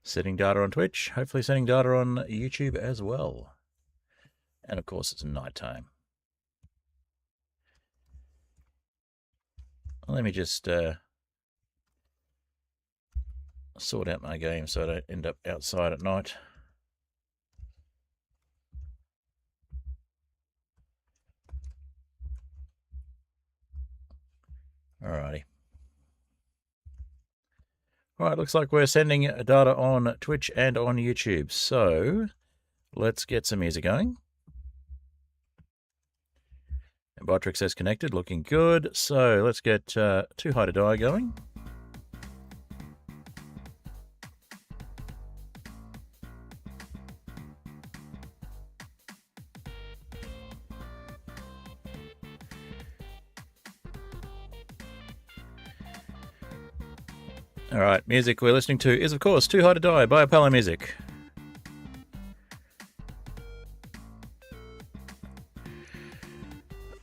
Setting data on Twitch, hopefully sending data on YouTube as well. And of course, it's nighttime. Let me just sort out my game so I don't end up outside at night. Alrighty. Alright, looks like we're sending data on Twitch and on YouTube. So, let's get some music going. And Botrix says connected, looking good. So, let's get Too High to Die going. Alright, music we're listening to is, of course, Too High to Die by Apollo Music.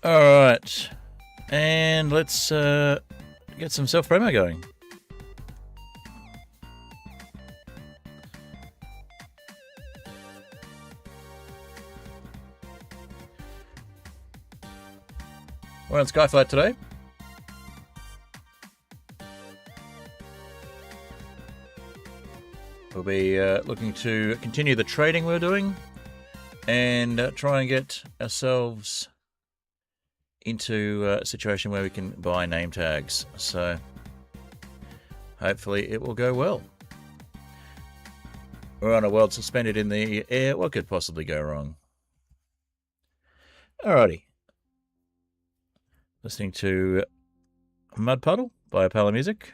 Alright, and let's get some self-promo going. We're on Skyflat today. We'll be looking to continue the trading we're doing and try and get ourselves into a situation where we can buy name tags. So hopefully it will go well. We're on a world suspended in the air. What could possibly go wrong? Alrighty. Listening to Mud Puddle by Apollo Music.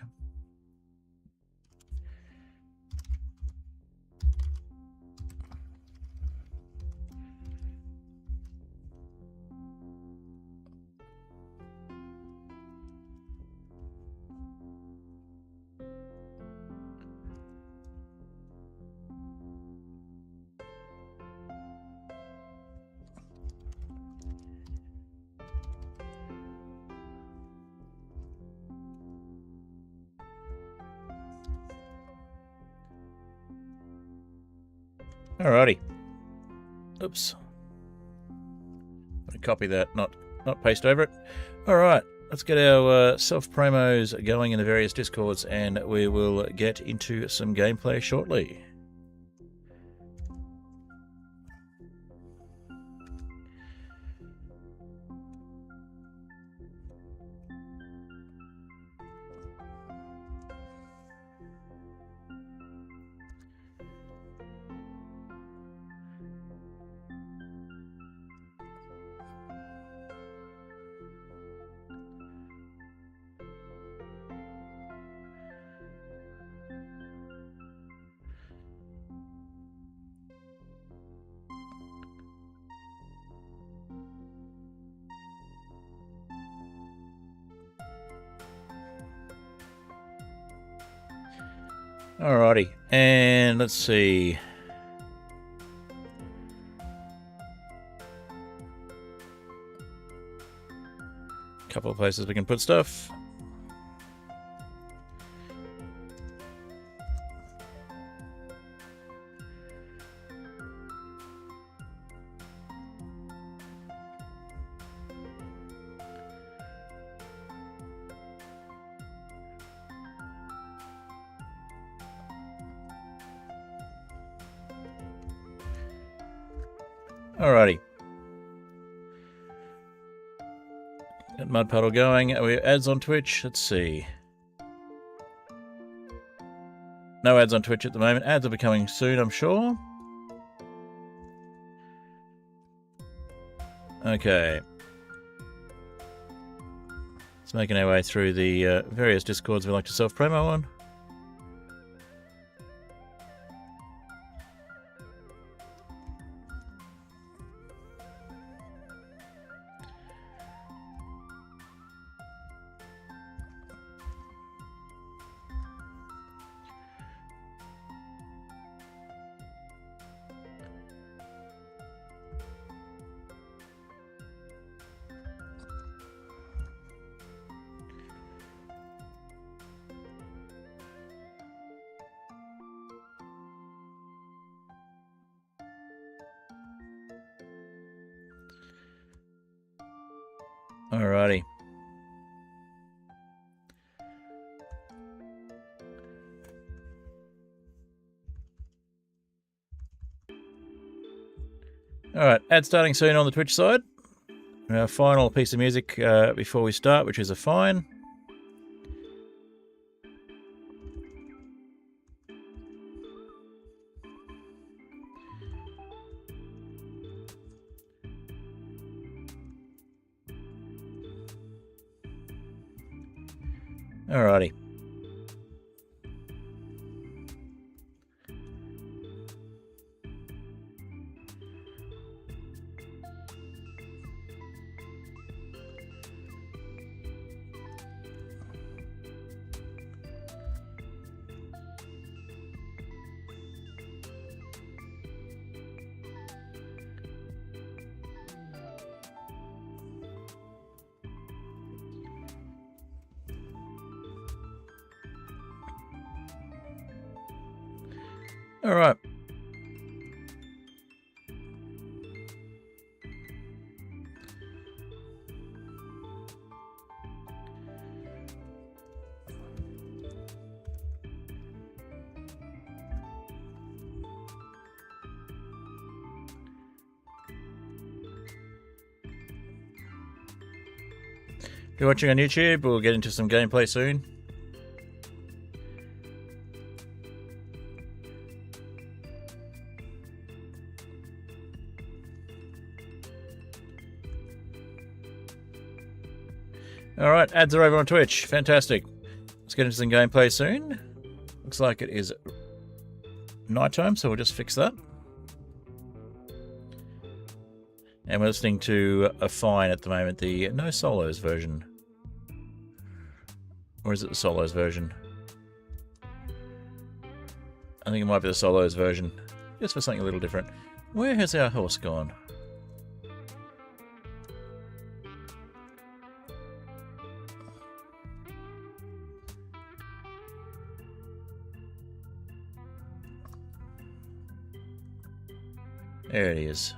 Alrighty. Oops. I'm gonna copy that, not paste over it. Alright, let's get our self-promos going in the various Discords and we will get into some gameplay shortly. Alrighty, and let's see. A couple of places we can put stuff. Alrighty. Got Mud Puddle going. Are we ads on Twitch? Let's see. No ads on Twitch at the moment. Ads will be coming soon, I'm sure. Okay. Let's making our way through the various Discords we like to self-promo on. Alrighty. Alright, ad starting soon on the Twitch side. Our final piece of music before we start, which is a fine. Alrighty. Alright. If you're watching on YouTube, we'll get into some gameplay soon. Alright, ads are over on Twitch. Fantastic. Let's get into some gameplay soon. Looks like it is nighttime, so we'll just fix that. And we're listening to a fine at the moment, the no solos version. Or is it the solos version? I think it might be the solos version. Just for something a little different. Where has our horse gone? There it is.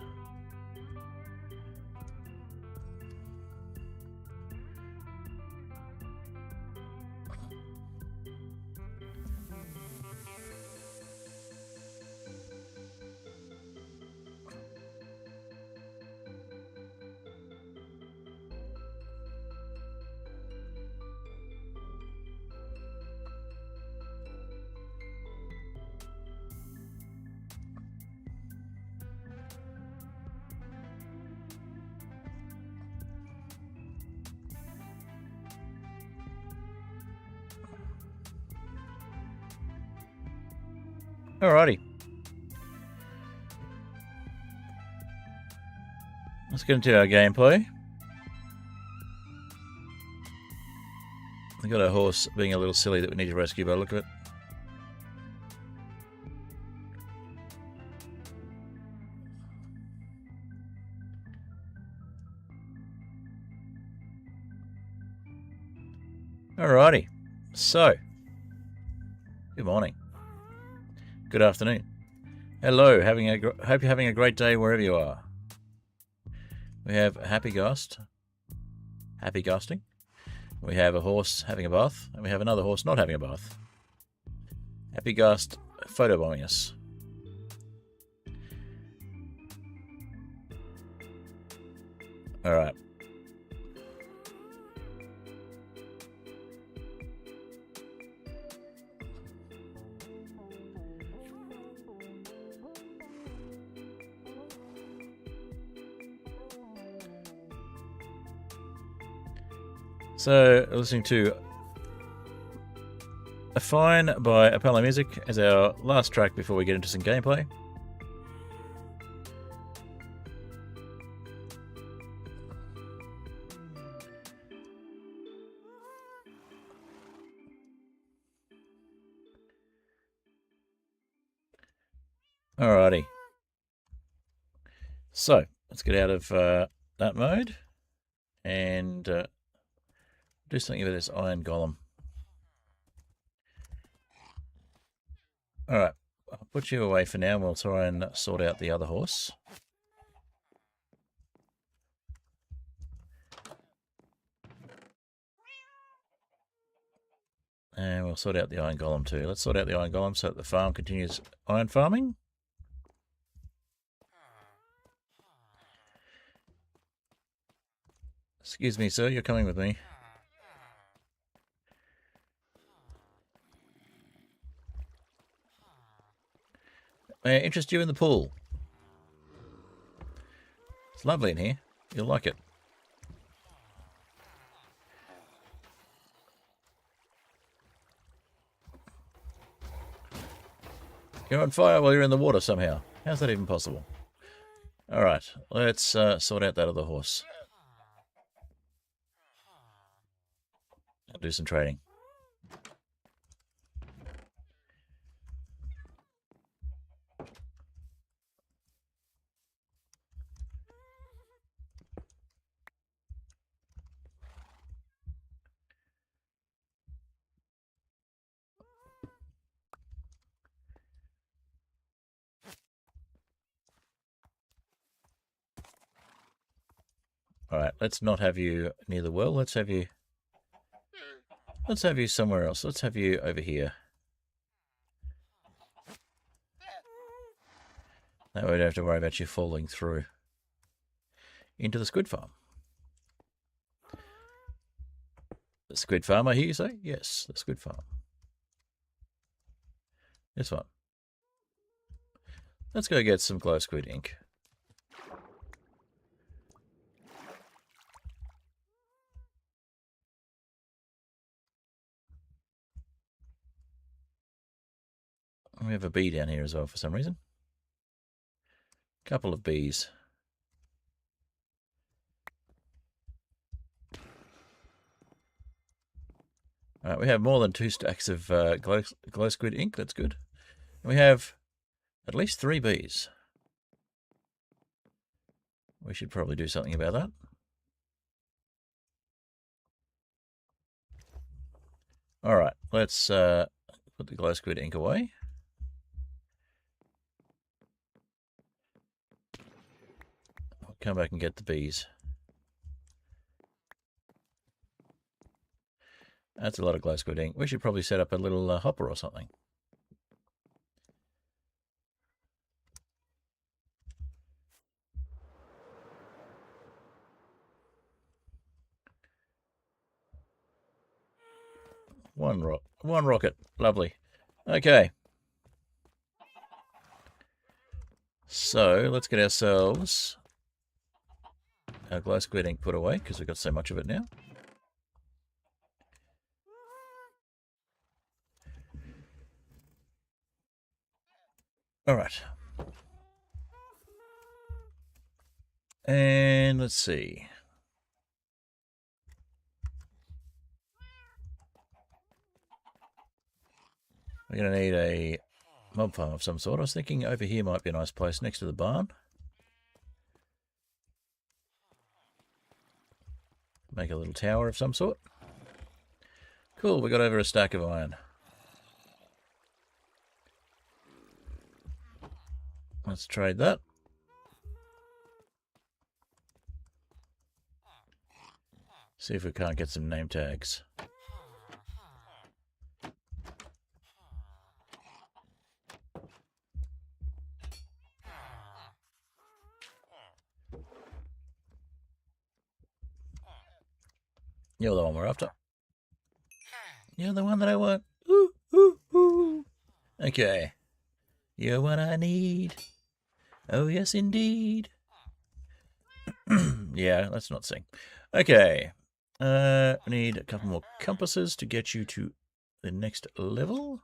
Alrighty. Let's get into our gameplay. We've got a horse being a little silly that we need to rescue by the look of it. Alrighty. So, good morning. Good afternoon. Hello, hope you're having a great day wherever you are. We have a happy ghast, happy ghasting. We have a horse having a bath, and we have another horse not having a bath. Happy ghast photobombing us. Alright. So, listening to A Fine by Apollo Music as our last track before we get into some gameplay. Alrighty. So, let's get out of that mode and do something with this iron golem. Alright, I'll put you away for now and we'll try and sort out the other horse. And we'll sort out the iron golem too. Let's sort out the iron golem so that the farm continues iron farming. Excuse me, sir, you're coming with me. May I interest you in the pool? It's lovely in here. You'll like it. You're on fire while you're in the water somehow. How's that even possible? Alright, let's sort out that other horse. I'll do some trading. Alright, let's not have you near the well. Let's have you somewhere else. Let's have you over here. That way we don't have to worry about you falling through into the squid farm. The squid farm, I hear you say? Yes, the squid farm. This one. Let's go get some glow squid ink. We have a bee down here as well for some reason. Couple of bees. Alright, we have more than 2 stacks of glow squid ink. That's good. We have at least 3 bees. We should probably do something about that. Alright, let's put the glow squid ink away. I'll come back and get the bees. That's a lot of glow squid ink. We should probably set up a little hopper or something. One rocket. Lovely. Okay. So, let's get ourselves our glow squid ink put away, because we've got so much of it now. Alright. And let's see. We're going to need a mob farm of some sort. I was thinking over here might be a nice place next to the barn. Make a little tower of some sort. Cool, we got over a stack of iron. Let's trade that. See if we can't get some name tags. You're the one we're after. You're the one that I want. Ooh, ooh, ooh. Okay. You're what I need. Oh, yes, indeed. Yeah, let's not sing. Okay. I need a couple more compasses to get you to the next level.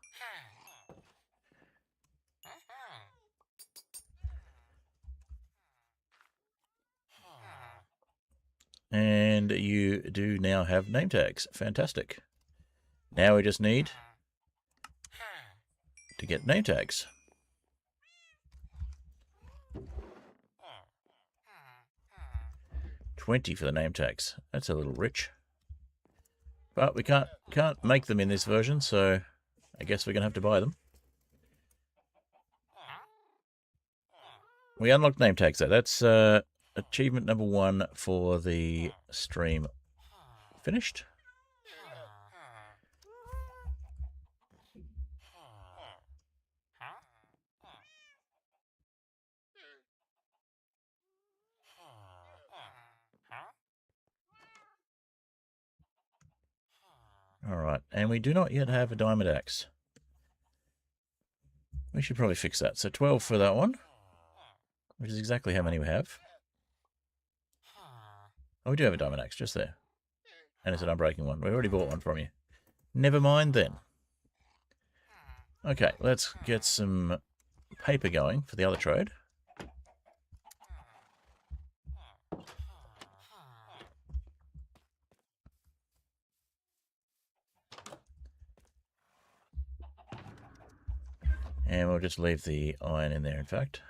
And you do now have name tags. Fantastic. Now we just need to get name tags. 20 for the name tags. That's a little rich. But we can't make them in this version, so I guess we're going to have to buy them. We unlocked name tags though. That's achievement number 1 for the stream finished. Alright, and we do not yet have a diamond axe. We should probably fix that. So 12 for that one, which is exactly how many we have. Oh, we do have a diamond axe just there. And it's an unbreaking one. We already bought one from you. Never mind then. Okay, let's get some paper going for the other trade. And we'll just leave the iron in there, in fact.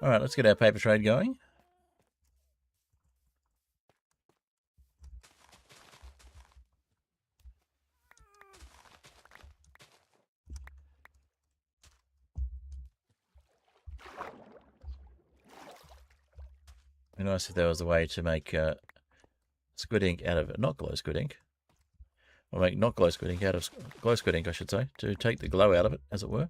Alright, let's get our paper trade going. It'd be nice if there was a way to make squid ink out of it. Not glow squid ink. Or make not glow squid ink out of glow squid ink, I should say. To take the glow out of it, as it were.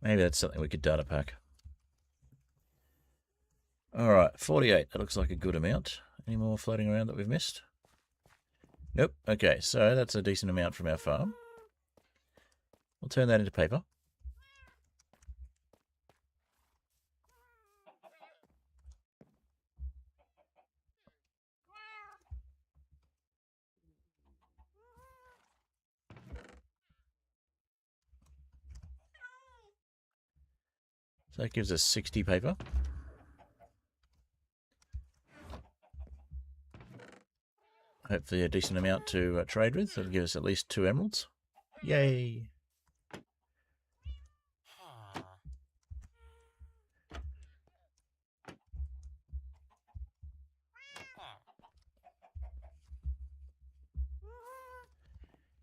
Maybe that's something we could data pack. Alright, 48. That looks like a good amount. Any more floating around that we've missed? Nope. Okay, so that's a decent amount from our farm. We'll turn that into paper. So that gives us 60 paper. Hopefully a decent amount to trade with. That'll give us at least 2 emeralds. Yay!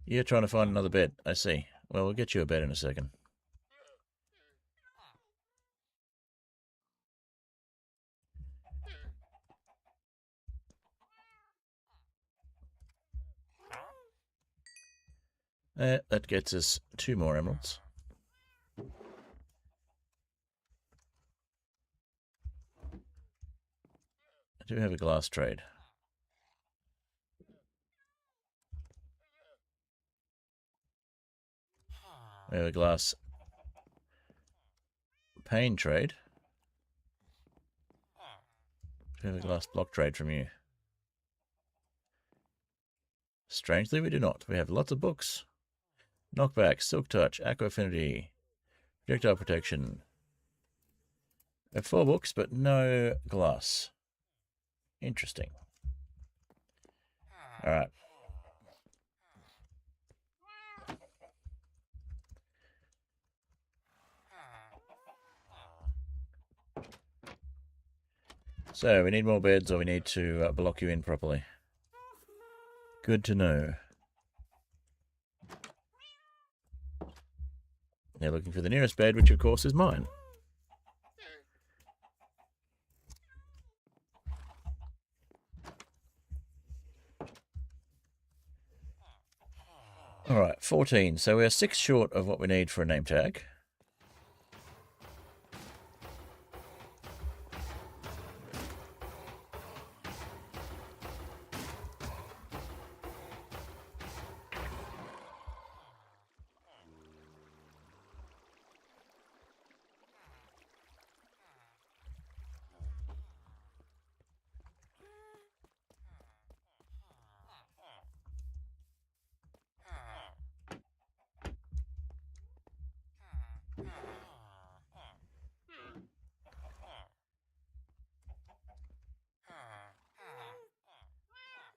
You're trying to find another bed, I see. Well, we'll get you a bed in a second. That gets us 2 more emeralds. I do have a glass trade. We have a glass pane trade. We have a glass block trade from you. Strangely, we do not. We have lots of books. Knockback, Silk Touch, Aqua Affinity, Projectile Protection. We have 4 books, but no glass. Interesting. Alright. So, we need more beds, or we need to block you in properly. Good to know. They're looking for the nearest bed, which of course is mine. Alright, 14. So we are 6 short of what we need for a name tag.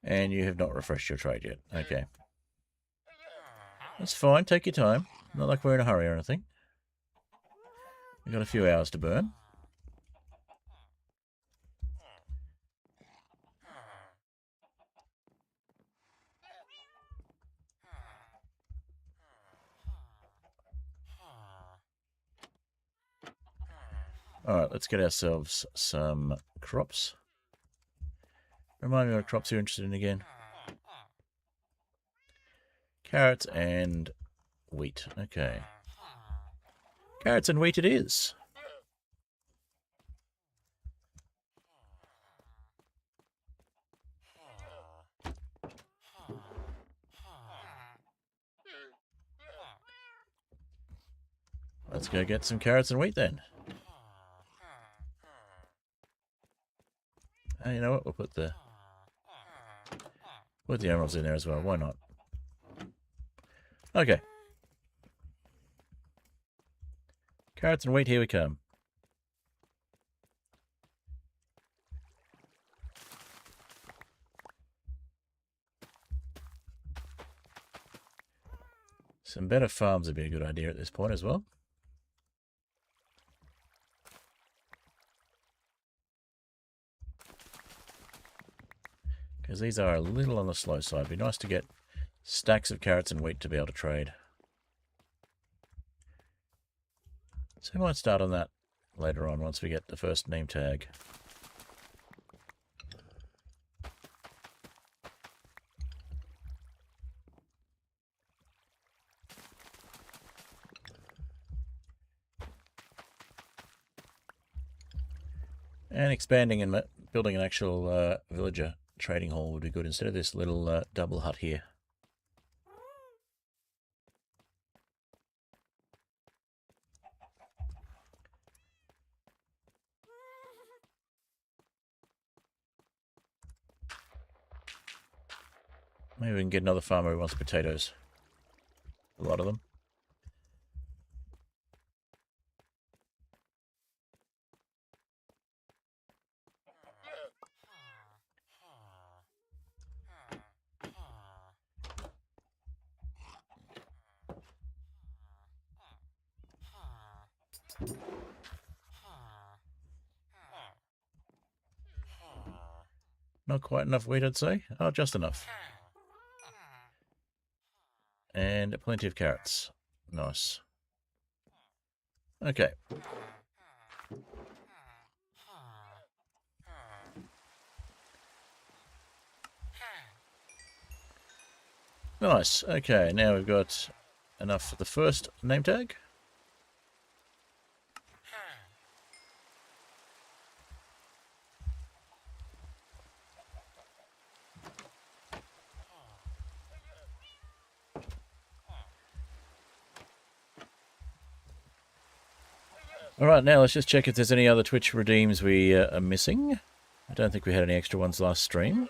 And you have not refreshed your trade yet. Okay. That's fine. Take your time. Not like we're in a hurry or anything. We've got a few hours to burn. Alright, let's get ourselves some crops. Remind me what crops you're interested in again. Carrots and wheat. Okay. Carrots and wheat it is. Let's go get some carrots and wheat then. Oh, you know what? We'll put the emeralds in there as well. Why not? Okay. Carrots and wheat, here we come. Some better farms would be a good idea at this point as well. Because these are a little on the slow side. It'd be nice to get stacks of carrots and wheat to be able to trade. So we might start on that later on once we get the first name tag. And expanding and building an actual villager trading hall would be good instead of this little double hut here. Maybe we can get another farmer who wants potatoes. A lot of them. Not quite enough wheat, I'd say. Oh, just enough. And plenty of carrots. Nice. Okay. Nice. Okay, now we've got enough for the first name tag. Alright, now let's just check if there's any other Twitch redeems we are missing. I don't think we had any extra ones last stream.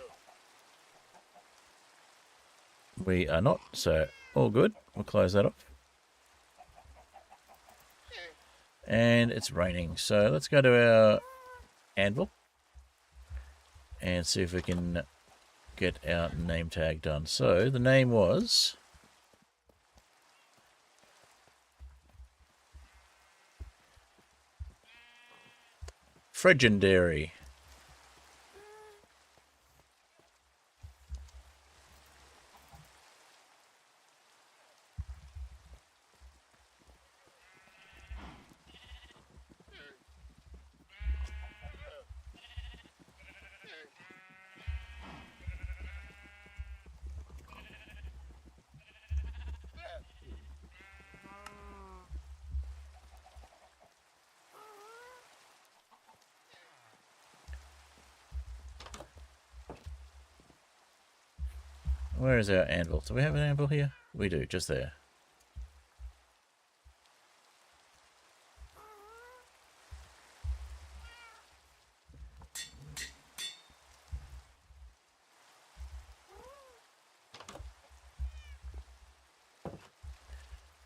We are not, so all good. We'll close that off. And it's raining, so let's go to our anvil and see if we can get our name tag done. So the name was... Fregendary. Where is our anvil? Do we have an anvil here? We do, just there.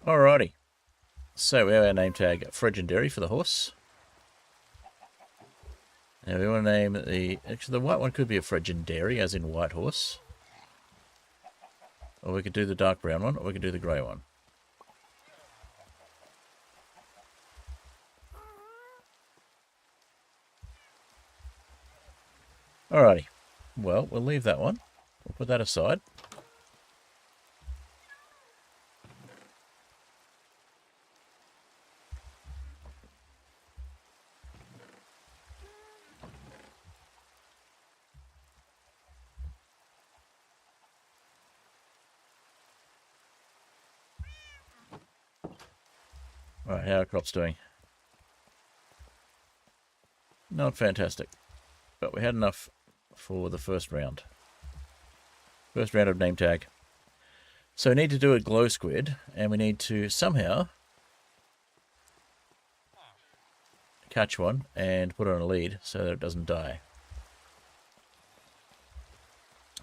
Alrighty. So we have our name tag Fregendary for the horse. Now we want to name the... Actually, the white one could be a Fregendary, as in white horse. Or we could do the dark brown one, or we could do the grey one. Alrighty. Well, we'll leave that one. We'll put that aside. Alright, how are crops doing? Not fantastic. But we had enough for the first round. First round of name tag. So we need to do a glow squid, and we need to somehow catch one and put it on a lead so that it doesn't die.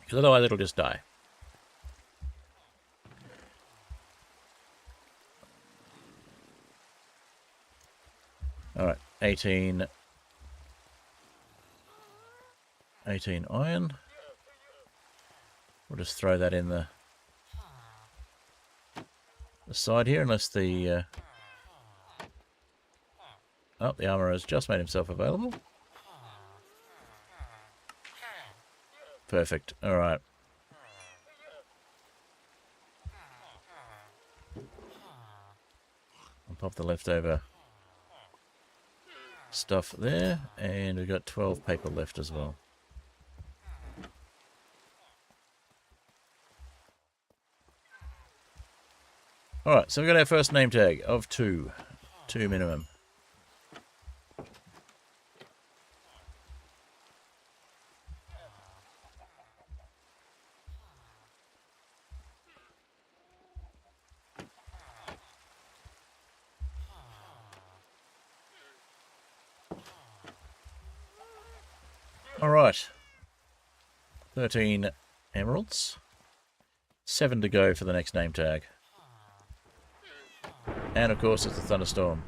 Because otherwise it'll just die. Alright, 18 iron. We'll just throw that in the side here, unless the... oh, the armourer has just made himself available. Perfect. Alright. I'll pop the leftover stuff there, and we've got 12 paper left as well. Alright, so we've got our first name tag of 2. 2 minimum. Alright. 13 emeralds. 7 to go for the next name tag. And of course it's a thunderstorm.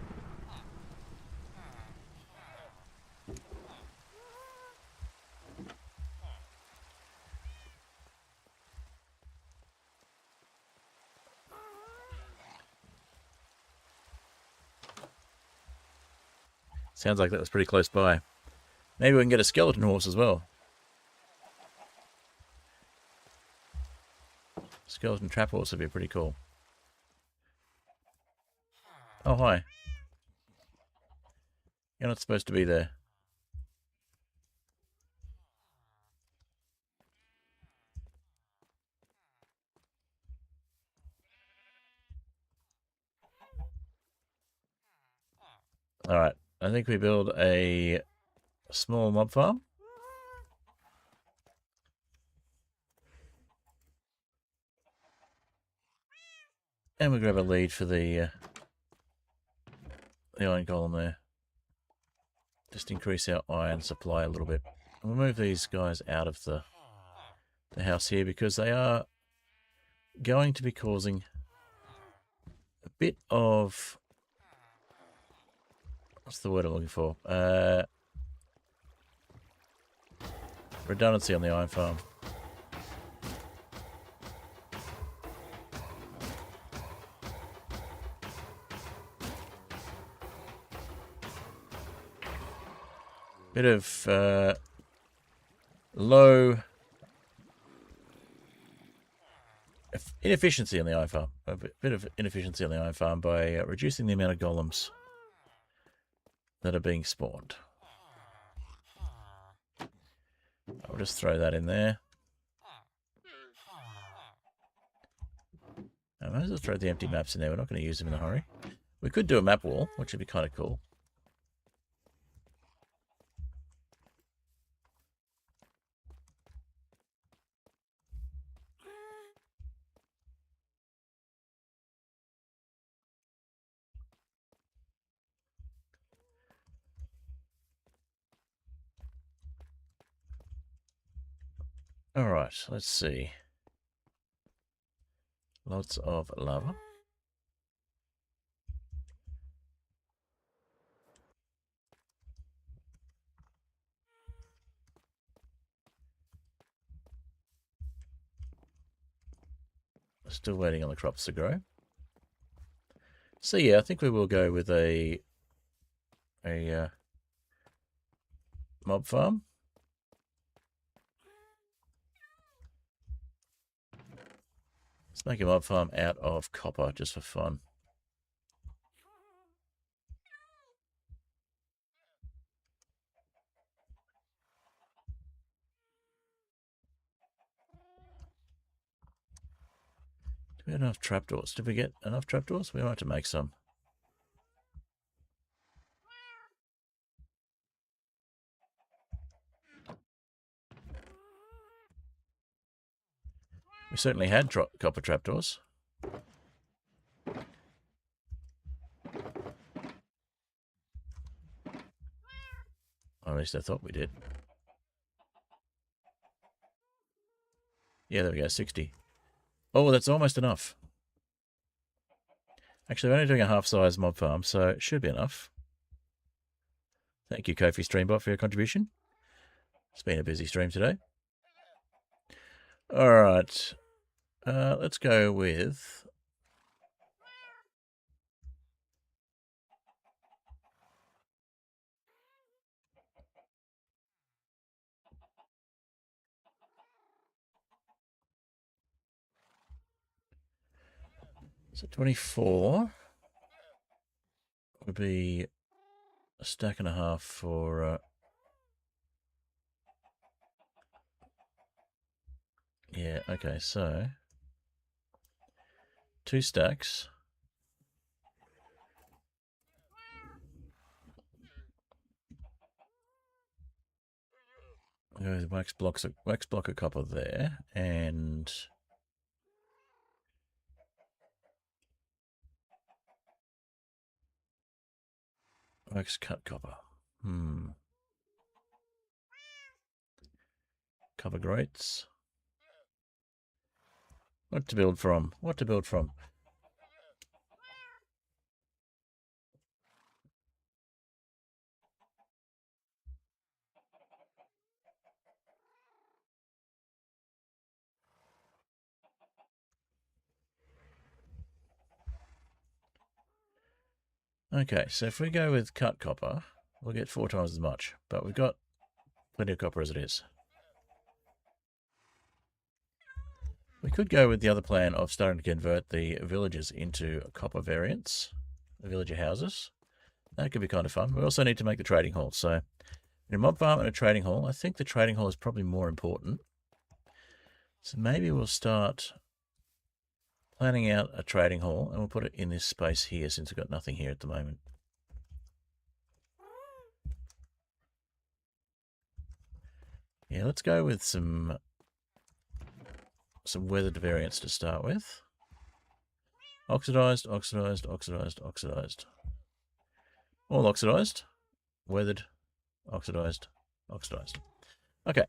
Sounds like that was pretty close by. Maybe we can get a skeleton horse as well. Skeleton trap horse would be pretty cool. Oh, hi. You're not supposed to be there. Alright, I think we build a small mob farm. And we grab a lead for the iron column there. Just increase our iron supply a little bit. And we'll move these guys out of the house here, because they are going to be causing a bit of... what's the word I'm looking for? Redundancy on the iron farm. Bit of low inefficiency on the iron farm. A bit of inefficiency on the iron farm by reducing the amount of golems that are being spawned. I'll just throw that in there. I might as well throw the empty maps in there. We're not going to use them in a hurry. We could do a map wall, which would be kind of cool. Alright, let's see. Lots of lava. Still waiting on the crops to grow. So yeah, I think we will go with a mob farm. Let's make a mob farm out of copper just for fun. Do we have enough trapdoors? Did we get enough trapdoors? We might have to make some. We certainly had copper trapdoors. Or at least I thought we did. Yeah, there we go, 60. Oh, that's almost enough. Actually, we're only doing a half-size mob farm, so it should be enough. Thank you, Kofi Streambot, for your contribution. It's been a busy stream today. All right. Let's go with... So 24 would be a stack and a half for... yeah, okay, so... 2 stacks. I'll go with wax block of copper there, and... wax cut copper. Copper grates. What to build from? What to build from? Okay, so if we go with cut copper, we'll get 4 times as much, but we've got plenty of copper as it is. We could go with the other plan of starting to convert the villages into copper variants, the villager houses. That could be kind of fun. We also need to make the trading hall. So a mob farm and a trading hall. I think the trading hall is probably more important. So maybe we'll start planning out a trading hall, and we'll put it in this space here since we've got nothing here at the moment. Yeah, let's go with some weathered variants to start with. Oxidized, oxidized, oxidized, oxidized. All oxidized, weathered, oxidized, oxidized. Okay.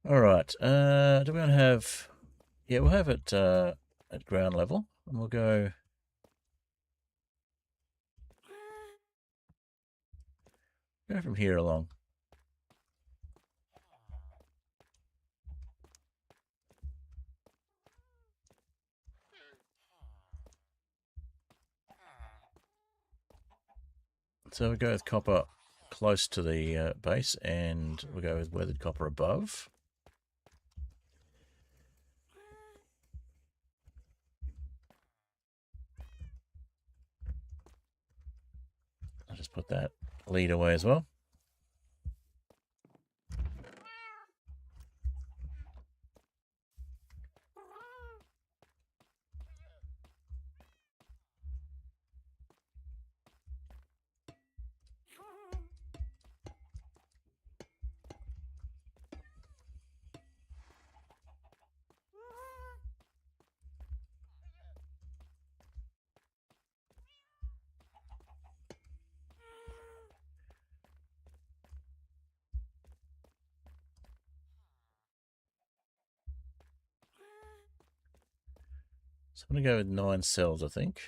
All right. Do we want to have... yeah, we'll have it at ground level, and we'll go from here along. So we'll go with copper close to the base, and we'll go with weathered copper above. I'll just put that lead away as well. So I'm going to go with 9 cells, I think.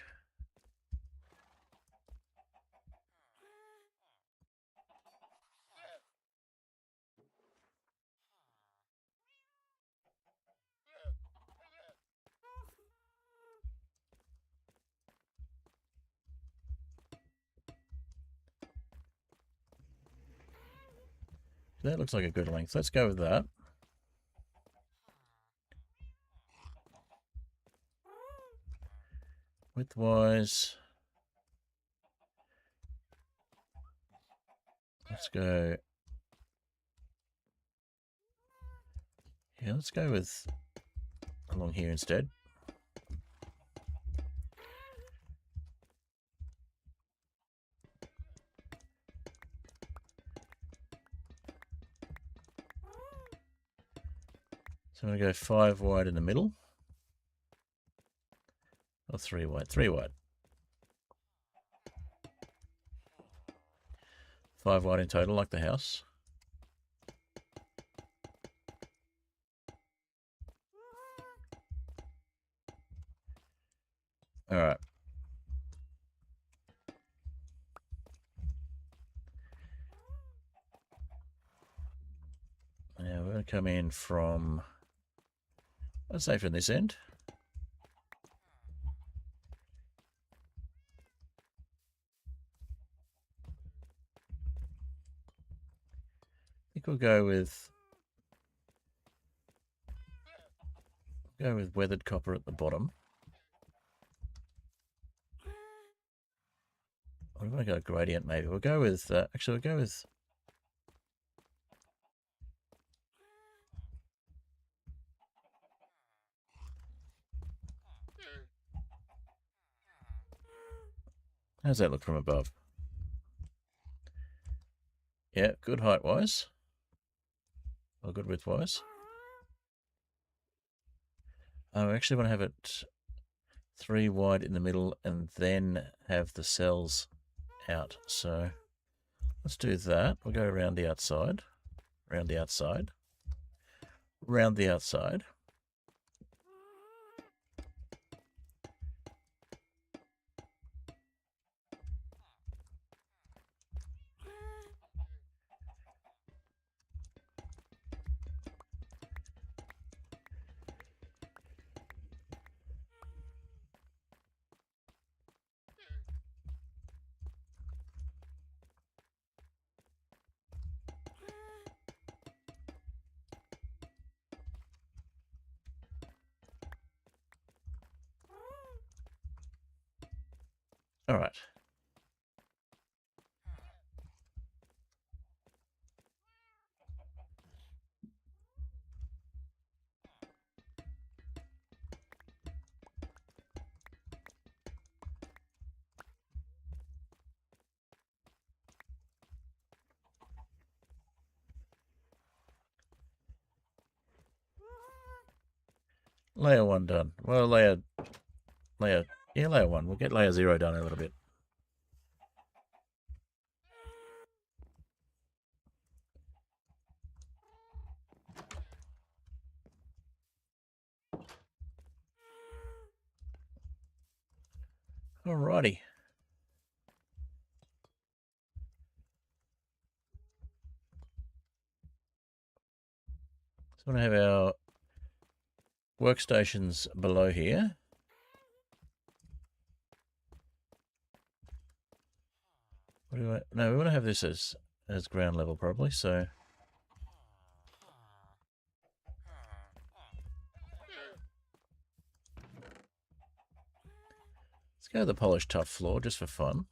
That looks like a good length. Let's go with that. Width-wise, let's go Yeah, let's go with along here instead. So I'm going to go 5 wide in the middle. Or 3 wide. 3 wide. 5 wide in total, like the house. All right. Now we're going to come in from, let's say from this end. I think we'll go with weathered copper at the bottom. Or do I go gradient maybe? We'll go with, actually we'll go with, how's that look from above? Yeah, good height-wise. Or good width-wise. I actually want to have it 3 wide in the middle and then have the cells out. So let's do that. We'll go around the outside, around the outside, round the outside. All right. Layer 1 done. Well, layer 1. We'll get layer 0 done in a little bit. Alrighty. So we're going to have our workstations below here. What do no, we want to have this as ground level probably, so let's go with the polished tough floor just for fun.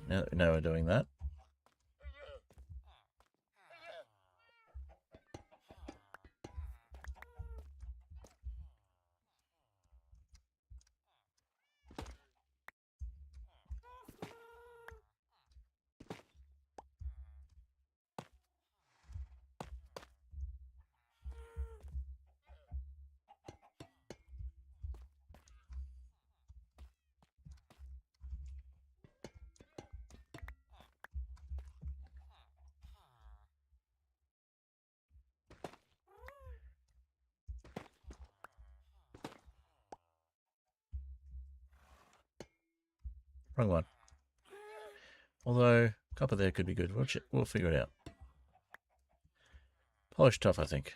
Now we're doing that. Wrong one. Although, copper there could be good. We'll figure it out. Polished tough, I think.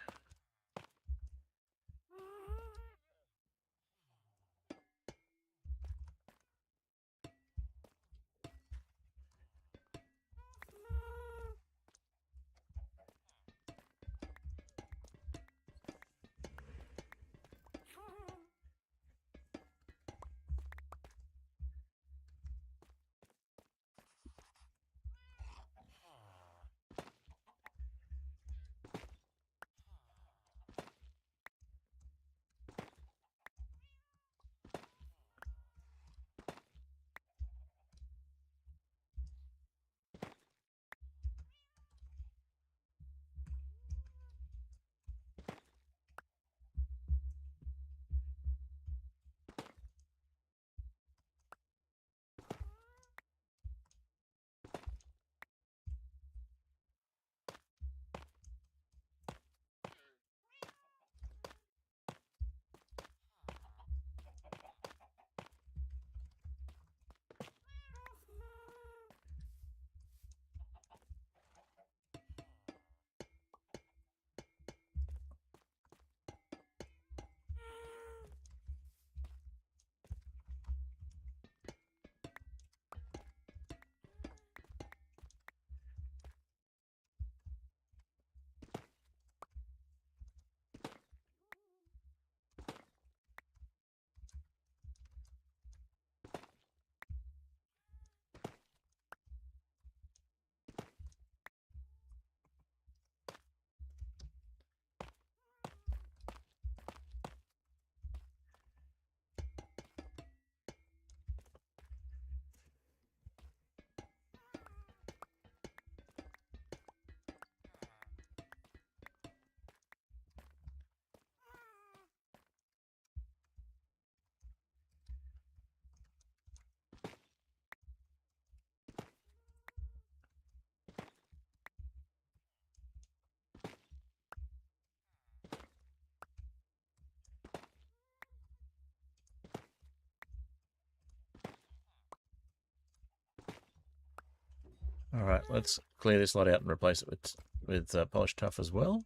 Alright, let's clear this lot out and replace it with polished tuff as well.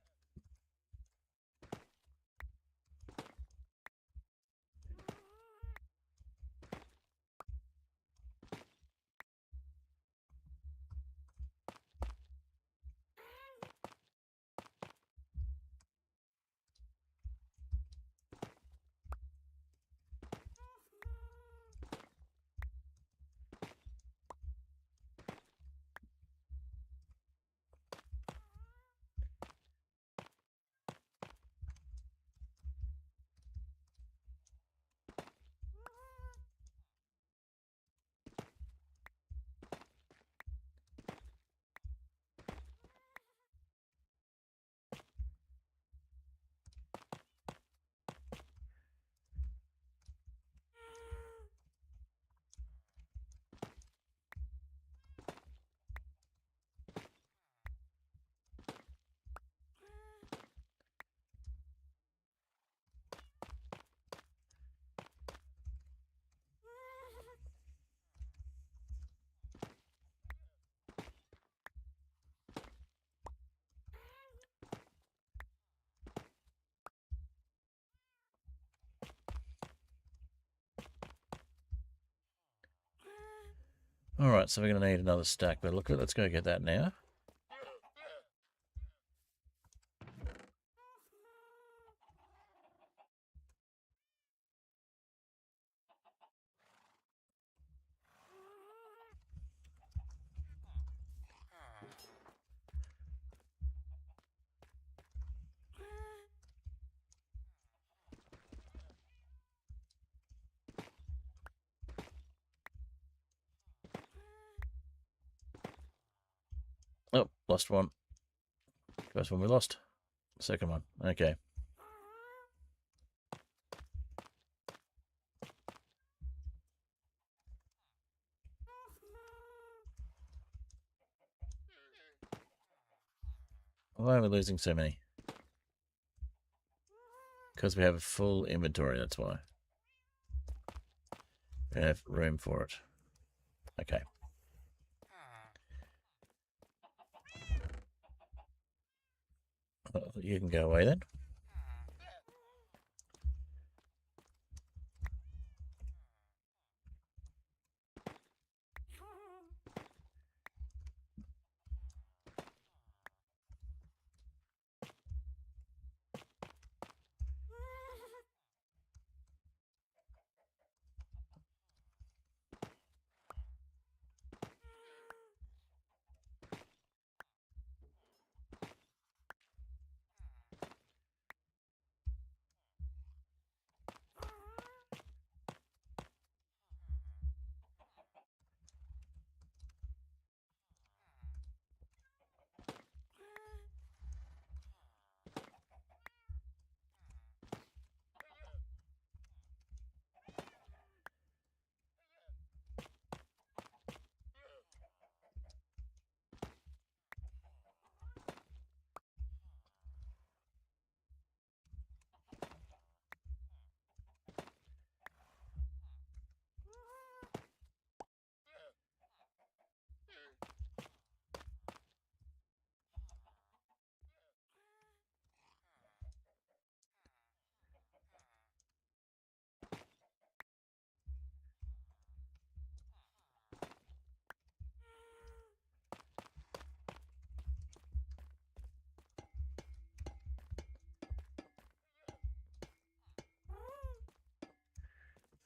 Alright, so we're going to need another stack, but look, let's go get that now. Oh, lost one. First one we lost. Second one. Okay. Why are we losing so many? Because we have a full inventory, that's why. We have room for it. Okay. Well, you can go away then.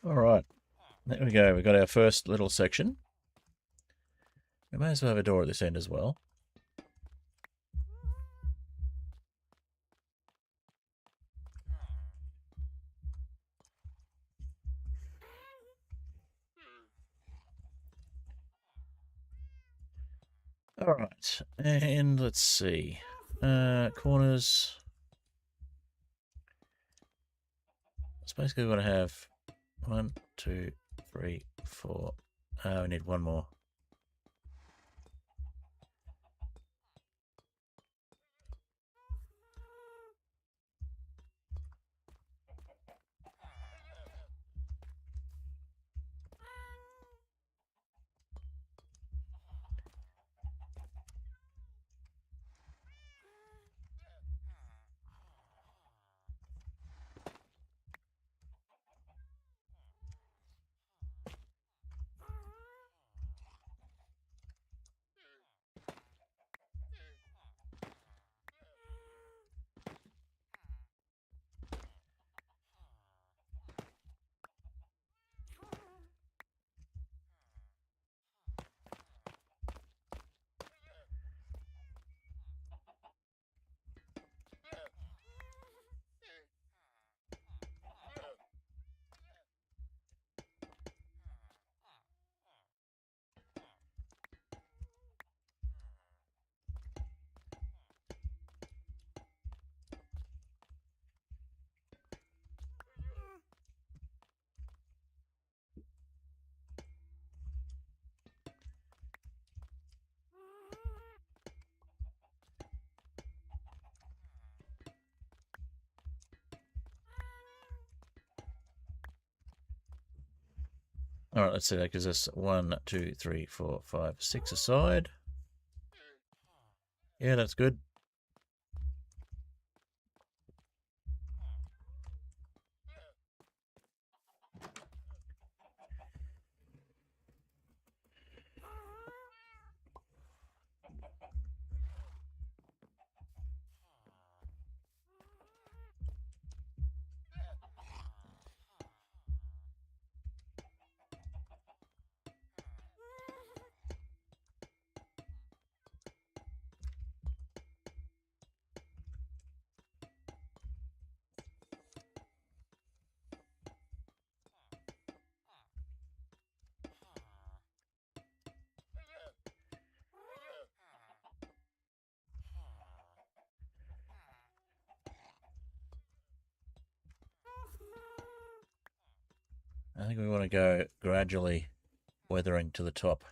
All right. There we go. We've got our first little section. We may as well have a door at this end as well. All right. And let's see. Corners. It's basically we want to have 1, 2, 3, 4. We need one more. All right, let's see. That gives us 1, 2, 3, 4, 5, 6 aside. Yeah, that's good. I think we want to go gradually weathering to the top.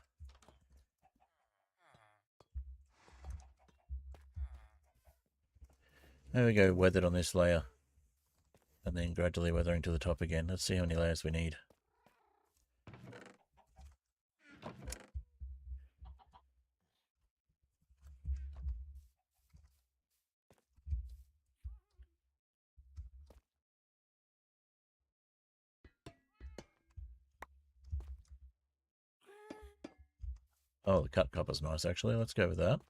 There we go, weathered on this layer. And then gradually weathering to the top again. Let's see how many layers we need. Oh, the cut copper's nice, actually. Let's go with that.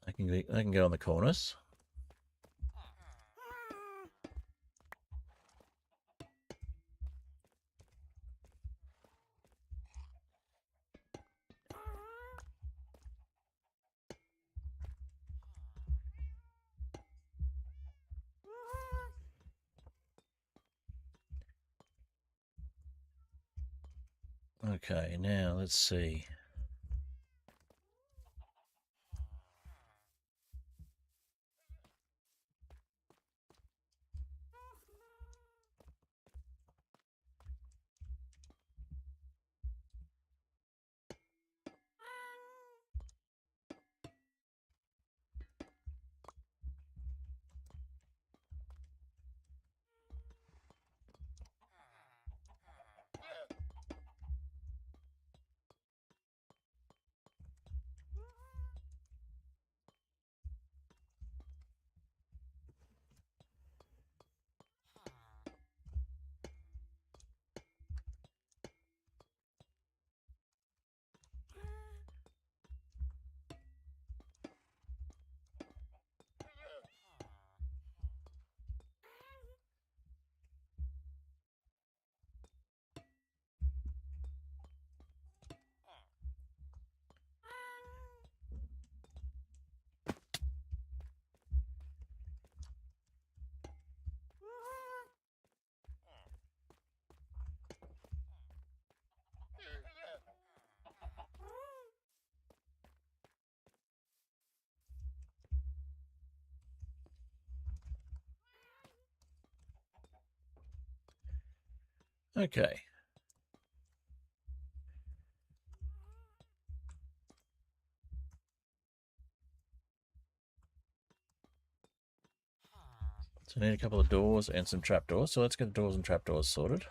I can go on the corners. Okay, now let's see. Okay. So I need a couple of doors and some trapdoors. So let's get the doors and trapdoors sorted.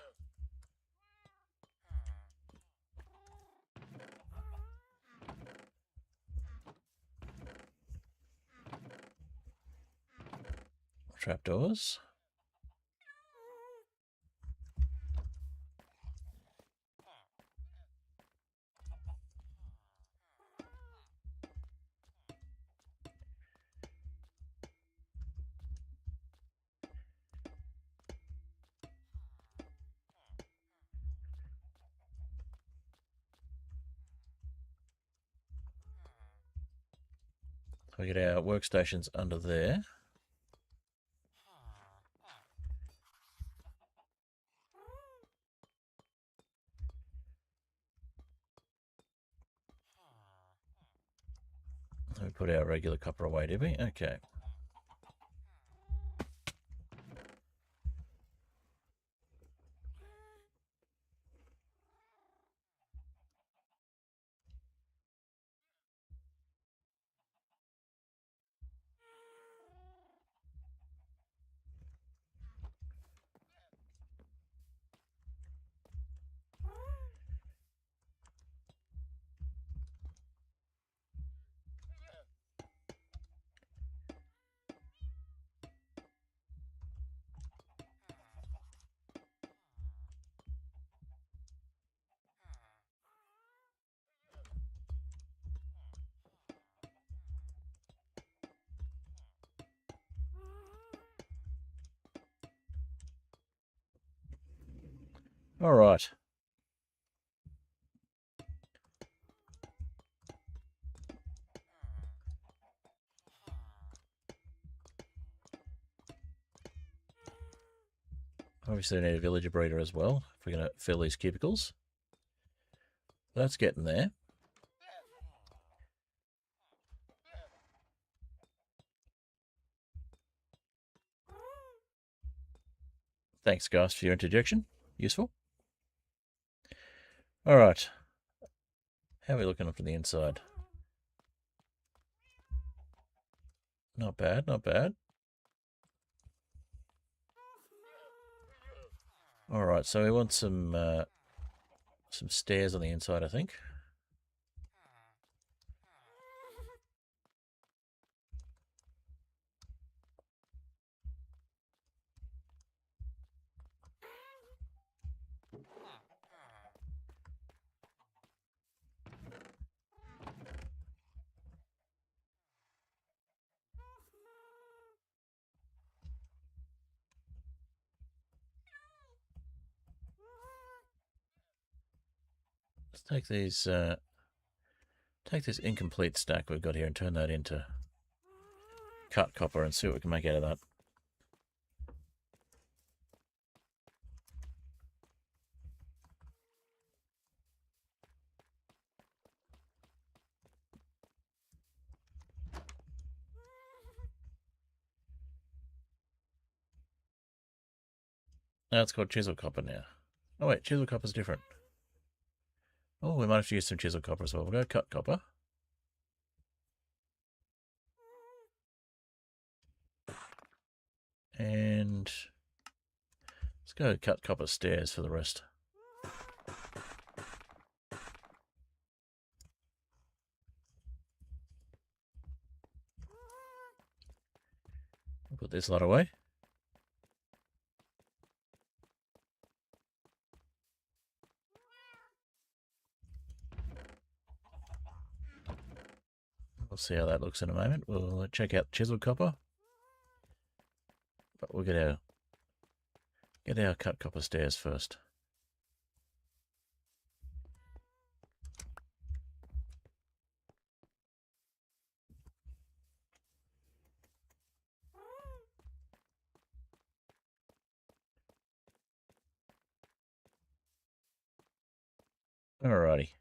Trapdoors. So we get our workstations under there. We put our regular copper away, did we? Okay. All right. Obviously, we need a villager breeder as well if we're going to fill these cubicles. That's getting there. Thanks, guys, for your interjection. Useful. All right. How are we looking up to the inside? Not bad, not bad. All right, so we want some stairs on the inside, I think. Let's take this incomplete stack we've got here and turn that into cut copper and see what we can make out of that. Now it's called chisel copper now. Oh wait, chisel copper's different. Oh, we might have to use some chisel copper as well. We'll go cut copper. And let's go cut copper stairs for the rest. We'll put this lot away. We'll see how that looks in a moment. We'll check out chisel copper. But we'll get our cut copper stairs first. Alrighty.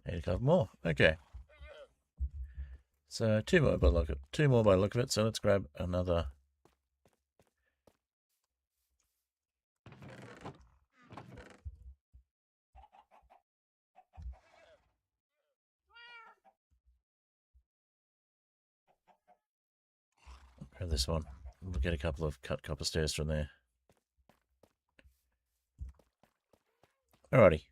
Need a couple more. Okay. So two more by the look of it. So let's grab another. Grab this one. We'll get a couple of cut copper stairs from there. Alrighty.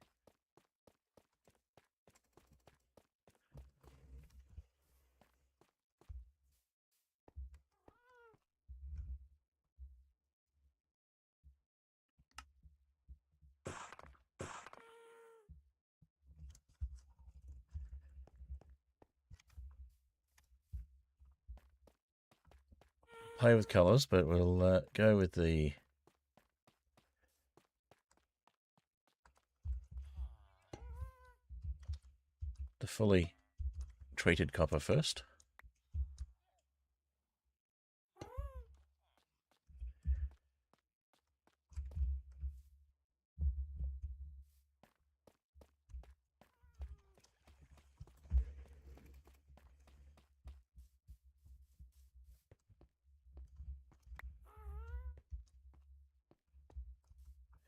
Play with colours, but we'll go with the fully treated copper first.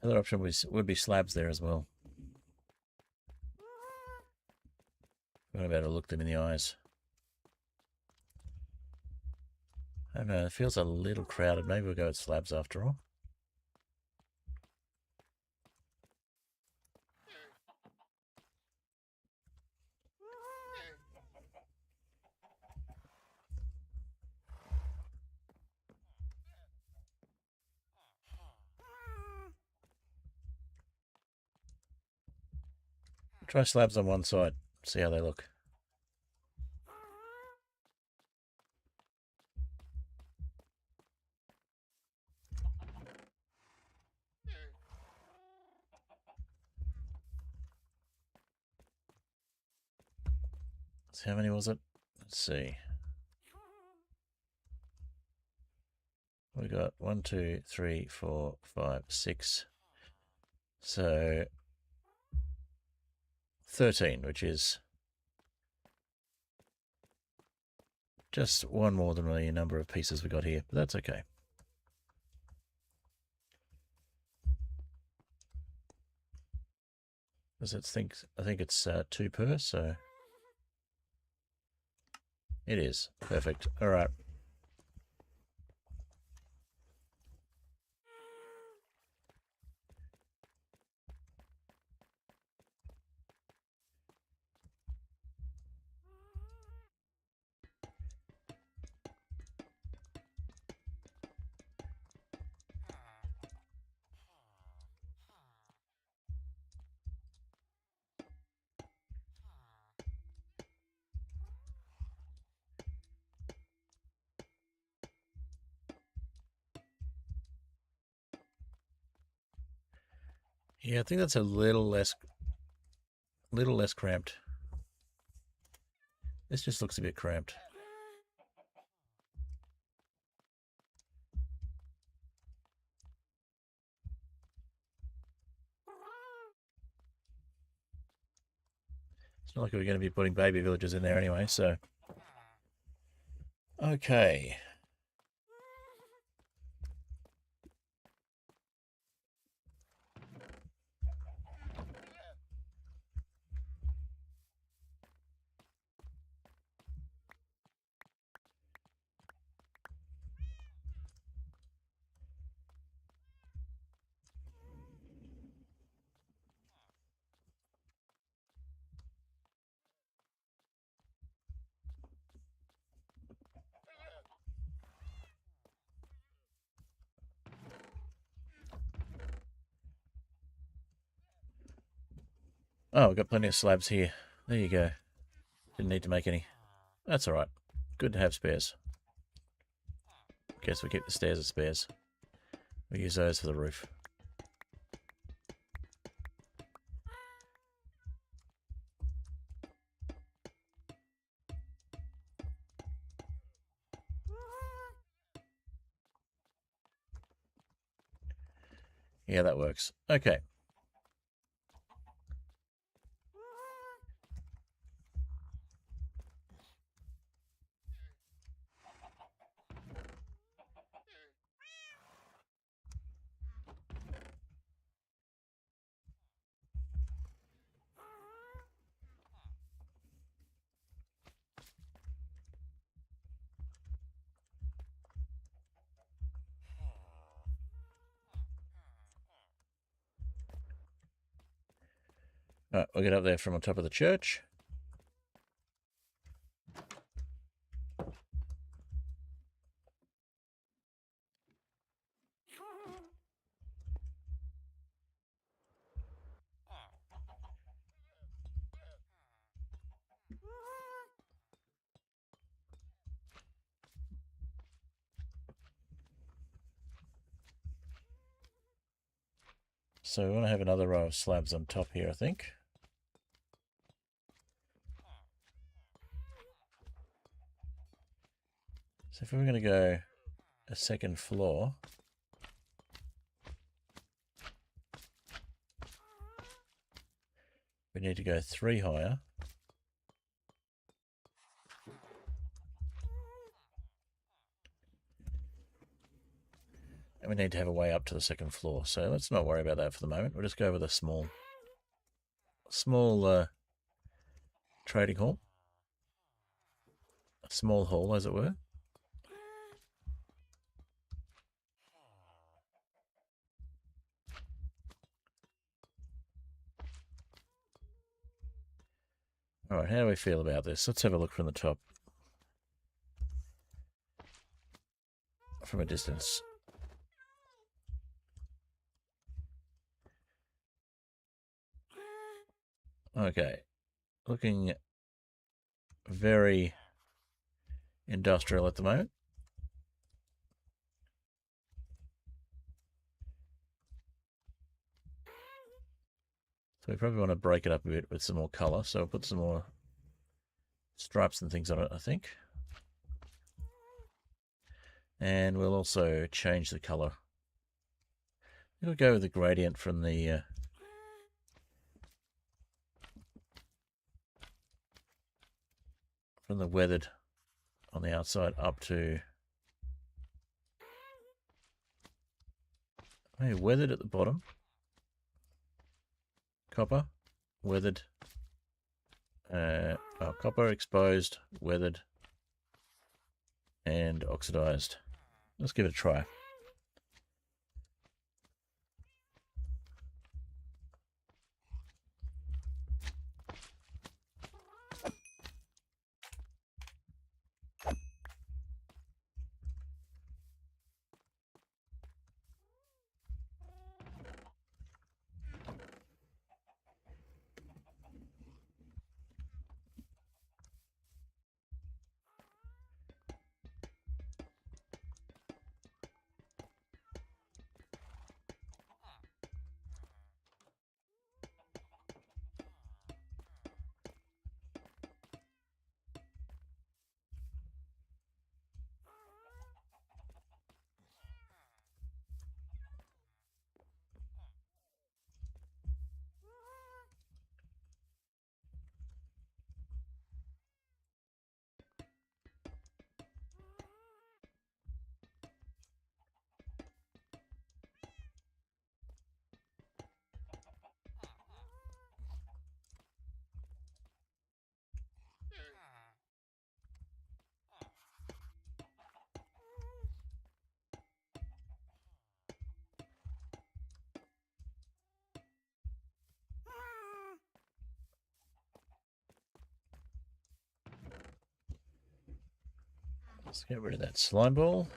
The other option would be slabs there as well. I'm not about to look them in the eyes. I don't know, it feels a little crowded. Maybe we'll go with slabs after all. Try slabs on one side, see how they look. So how many was it? Let's see. We got 1, 2, 3, 4, 5, 6. So 13, which is just one more than the number of pieces we got here, but that's okay. I think it's 2 per, so it is perfect. All right. Yeah, I think that's a little less cramped. This just looks a bit cramped. It's not like we're going to be putting baby villagers in there anyway, so. Okay. Oh, we've got plenty of slabs here. There you go. Didn't need to make any. That's alright. Good to have spares. Guess we keep the stairs as spares. We use those for the roof. Yeah, that works. Okay. Alright, we'll get up there from on top of the church. So we want to have another row of slabs on top here, I think. So if we were going to go a second floor, we need to go 3 higher. And we need to have a way up to the second floor. So let's not worry about that for the moment. We'll just go with a small trading hall. A small hall, as it were. All right, how do we feel about this? Let's have a look from the top. From a distance. Okay. Looking very industrial at the moment. So we probably want to break it up a bit with some more colour. So we'll put some more stripes and things on it, I think. And we'll also change the colour. We'll go with the gradient from the weathered on the outside up to maybe weathered at the bottom. Copper, weathered, copper, exposed, weathered, and oxidized. Let's give it a try. Let's get rid of that slime ball.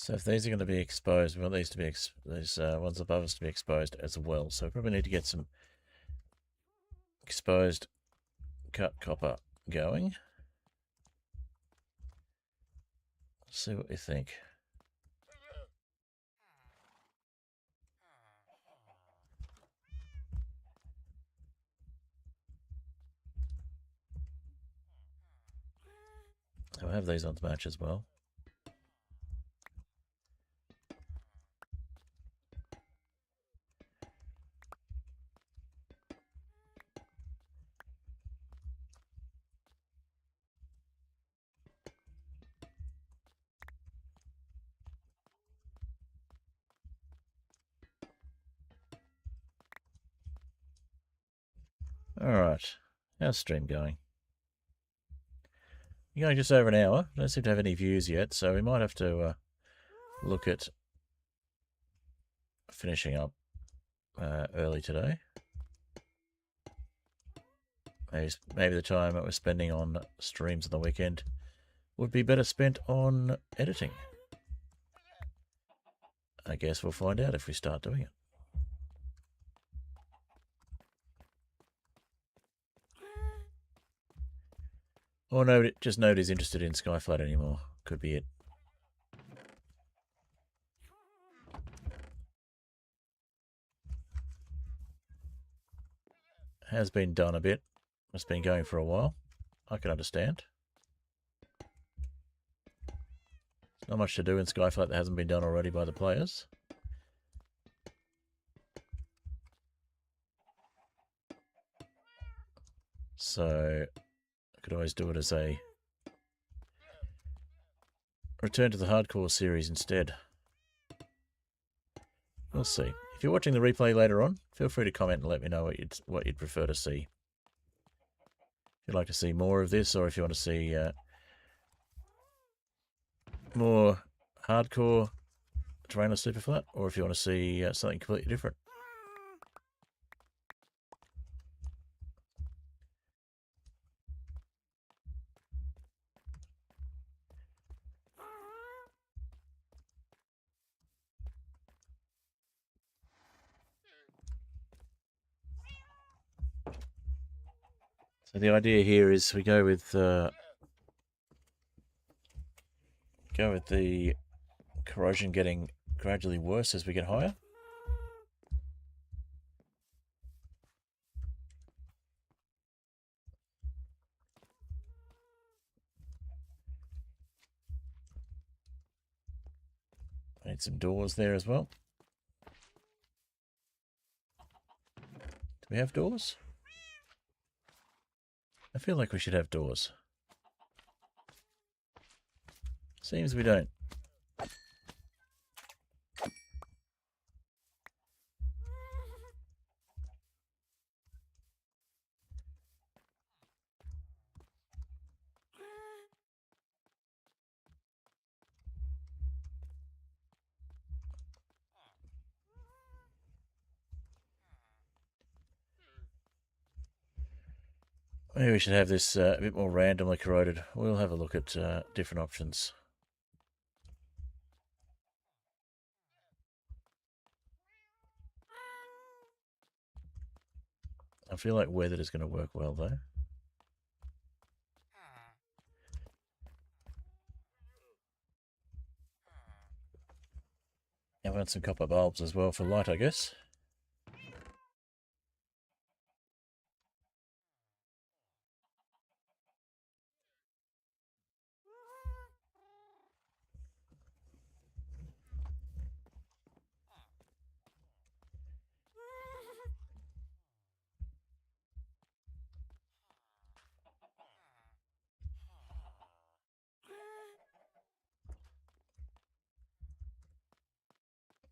So if these are going to be exposed, we want these to be these ones above us to be exposed as well. So we probably need to get some exposed cut copper going. Let's see what we think. I'll have these on to match as well. Alright, how's stream going? You're going just over an hour. Don't seem to have any views yet, so we might have to look at finishing up early today. Maybe the time that we're spending on streams on the weekend would be better spent on editing. I guess we'll find out if we start doing it. Or no, just nobody's interested in Skyflat anymore. Could be it. Has been done a bit. It's been going for a while. I can understand. There's not much to do in Skyflat that hasn't been done already by the players. So I could always do it as a return to the hardcore series instead. We'll see. If you're watching the replay later on, feel free to comment and let me know what you'd prefer to see. If you'd like to see more of this, or if you want to see more hardcore terrainless superflat, or if you want to see something completely different. So the idea here is we go with the corrosion getting gradually worse as we get higher. Need some doors there as well. Do we have doors? I feel like we should have doors. Seems we don't. Maybe we should have this a bit more randomly corroded. We'll have a look at different options. I feel like weathered is going to work well though. I want some copper bulbs as well for light, I guess.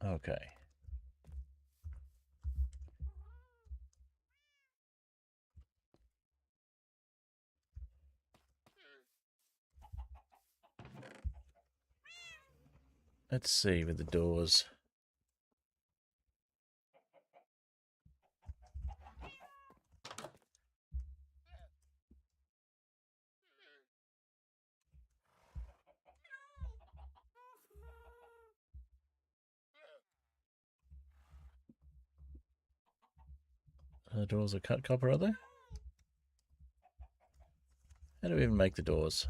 Okay. Let's see with the doors. The doors are cut copper, are they? How do we even make the doors?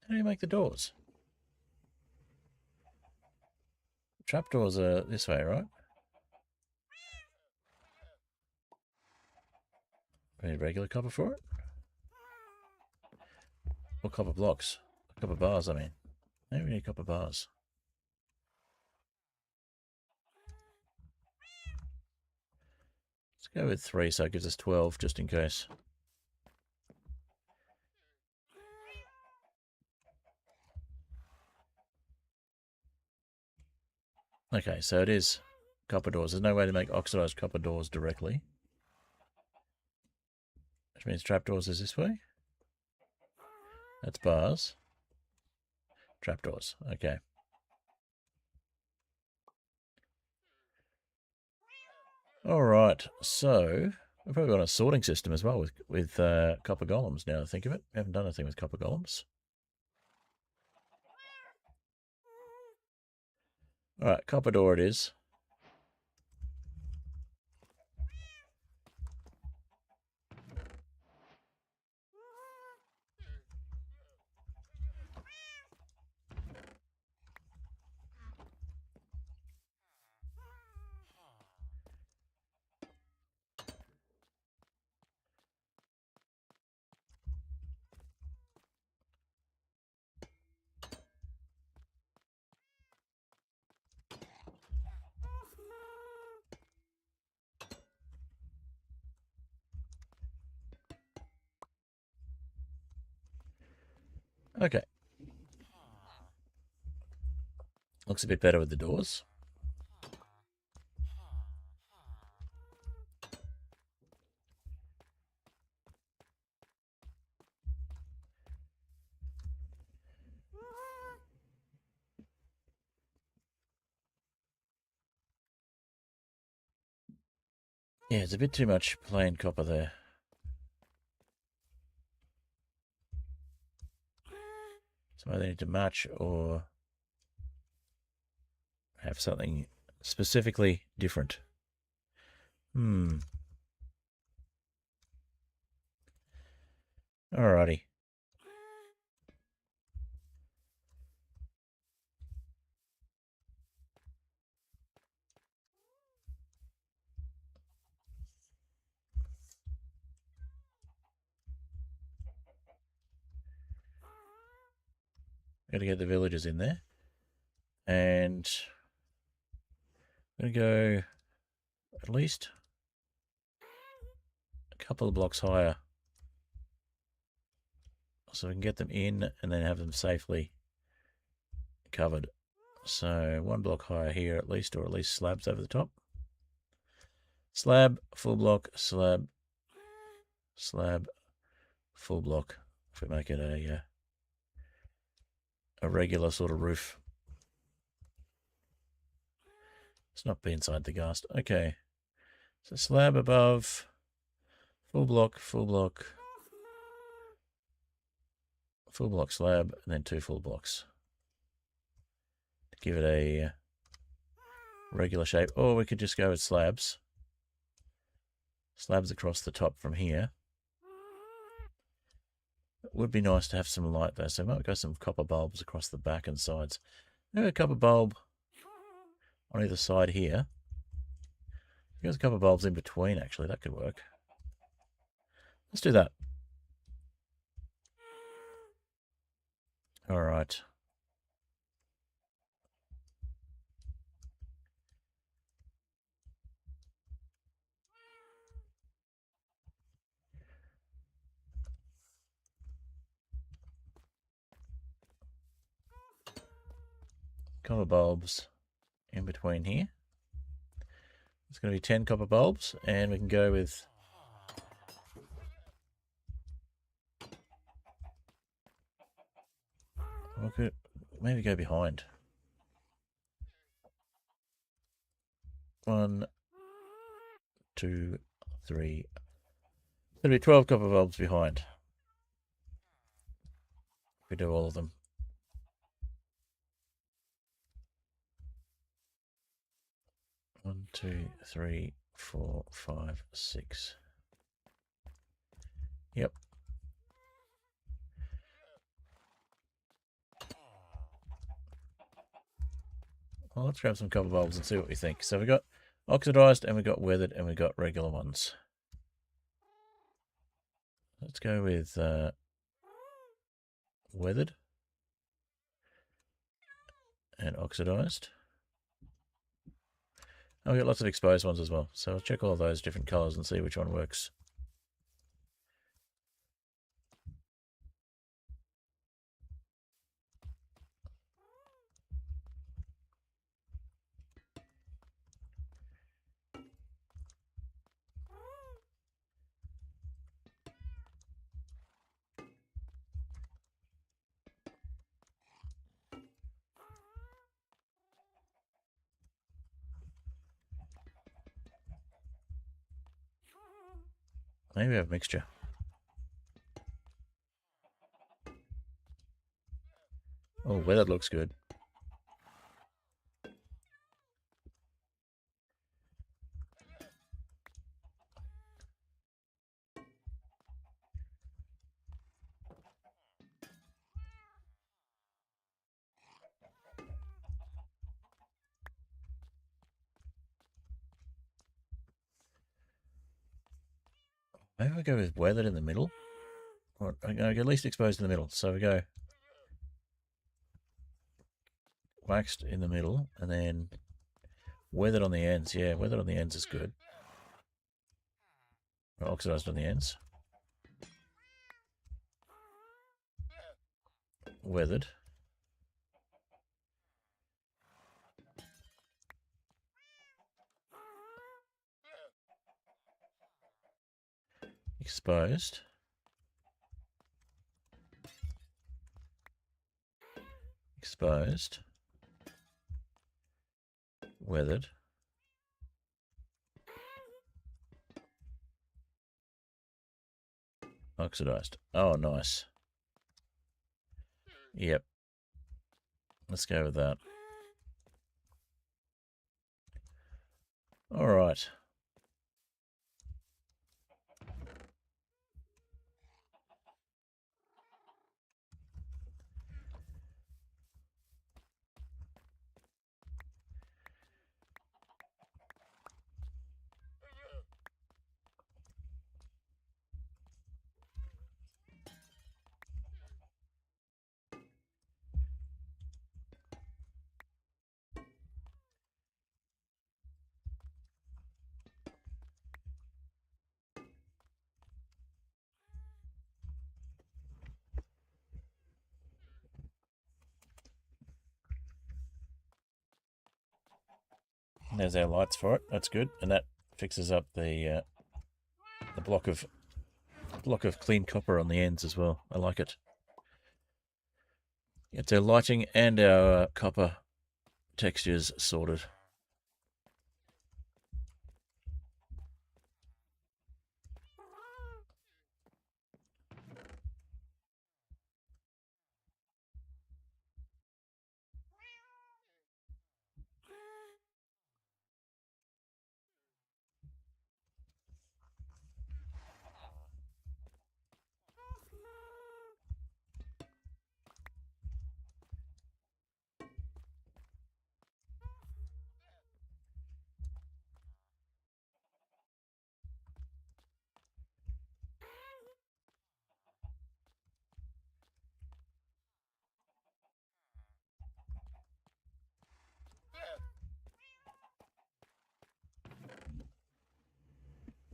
How do you make the doors? Trapdoors are this way, right? We need regular copper for it? Or copper blocks? Copper bars, I mean. Maybe we need copper bars. Let's go with 3 so it gives us 12 just in case. Okay, so it is copper doors. There's no way to make oxidized copper doors directly. Which means trapdoors is this way. That's bars. Trapdoors. Okay. All right. So we've probably got a sorting system as well with copper golems. Now I think of it, we haven't done anything with copper golems. All right, copper door it is. Okay. Looks a bit better with the doors. Yeah, it's a bit too much plain copper there. So either need to match or have something specifically different. Alrighty. Got to get the villagers in there. And I'm going to go at least a couple of blocks higher so we can get them in and then have them safely covered. So 1 block higher here at least, or at least slabs over the top. Slab, full block, slab, slab, full block. If we make it a regular sort of roof. Let's not be inside the ghast. Okay. So slab above, full block, full block, full block slab, and then 2 full blocks. Give it a regular shape. Or we could just go with slabs. Slabs across the top from here. It would be nice to have some light though, so we might go some copper bulbs across the back and sides. Maybe a copper bulb on either side here. There's a couple of bulbs in between, actually. That could work. Let's do that. All right. Copper bulbs in between here. It's going to be 10 copper bulbs, and we can go with we could maybe go behind. 1, 2, 3. There'll be 12 copper bulbs behind. If we do all of them. 1, 2, 3, 4, 5, 6. Yep. Well, let's grab some copper bulbs and see what we think. So we got oxidized, and we got weathered, and we got regular ones. Let's go with weathered and oxidized. Oh, we got lots of exposed ones as well. So I'll check all those different colors and see which one works. Maybe we have a mixture. Oh, weathered looks good. Maybe we go with weathered in the middle. Or at least exposed in the middle. So we go waxed in the middle and then weathered on the ends. Yeah, weathered on the ends is good. Or oxidized on the ends. Weathered. Exposed. Exposed. Weathered. Oxidized. Oh, nice. Yep. Let's go with that. All right. There's our lights for it. That's good, and that fixes up the block of clean copper on the ends as well. I like it. It's our lighting and our copper textures sorted.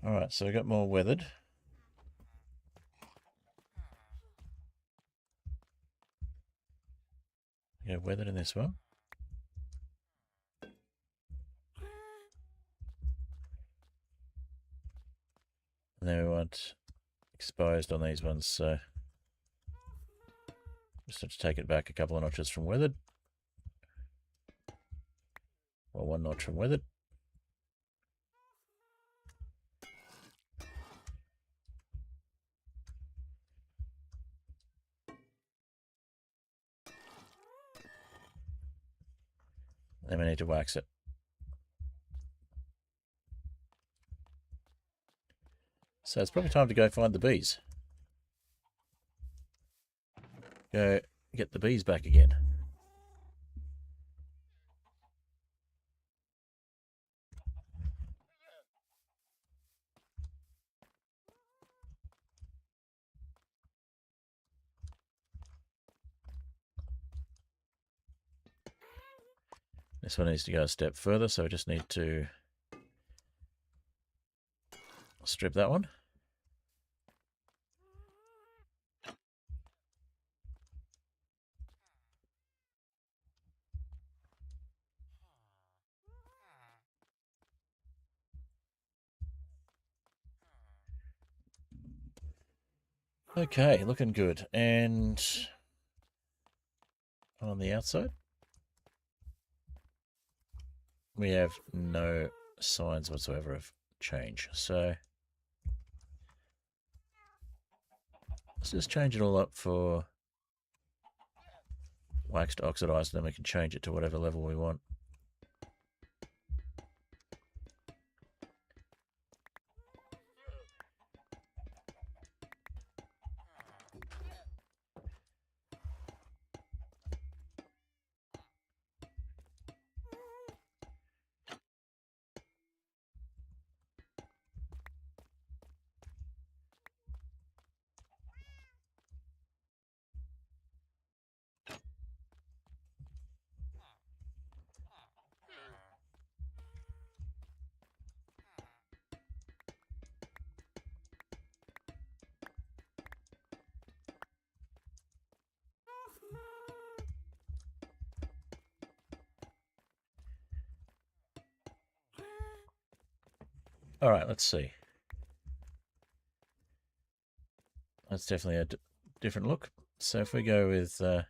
All right, so we got more weathered. Yeah, weathered in this one. And then we want exposed on these ones, so just have to take it back a couple of notches from weathered. Well, one notch from weathered. Then we need to wax it. So it's probably time to go find the bees. Go get the bees back again. This one needs to go a step further, so we just need to strip that one. Okay, looking good. And on the outside, we have no signs whatsoever of change. So let's just change it all up for waxed oxidized, and then we can change it to whatever level we want. All right, let's see. That's definitely a different look. So if we go with yeah,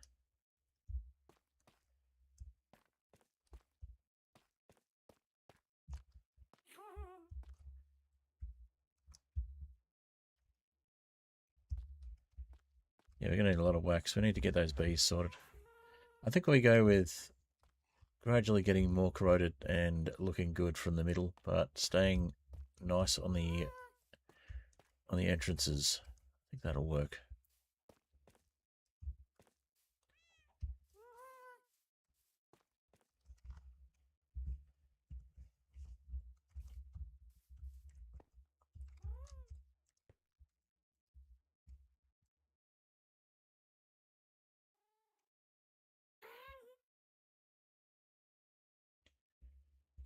we're going to need a lot of wax. We need to get those bees sorted. I think we go with gradually getting more corroded and looking good from the middle, but staying nice on the entrances. I think that'll work.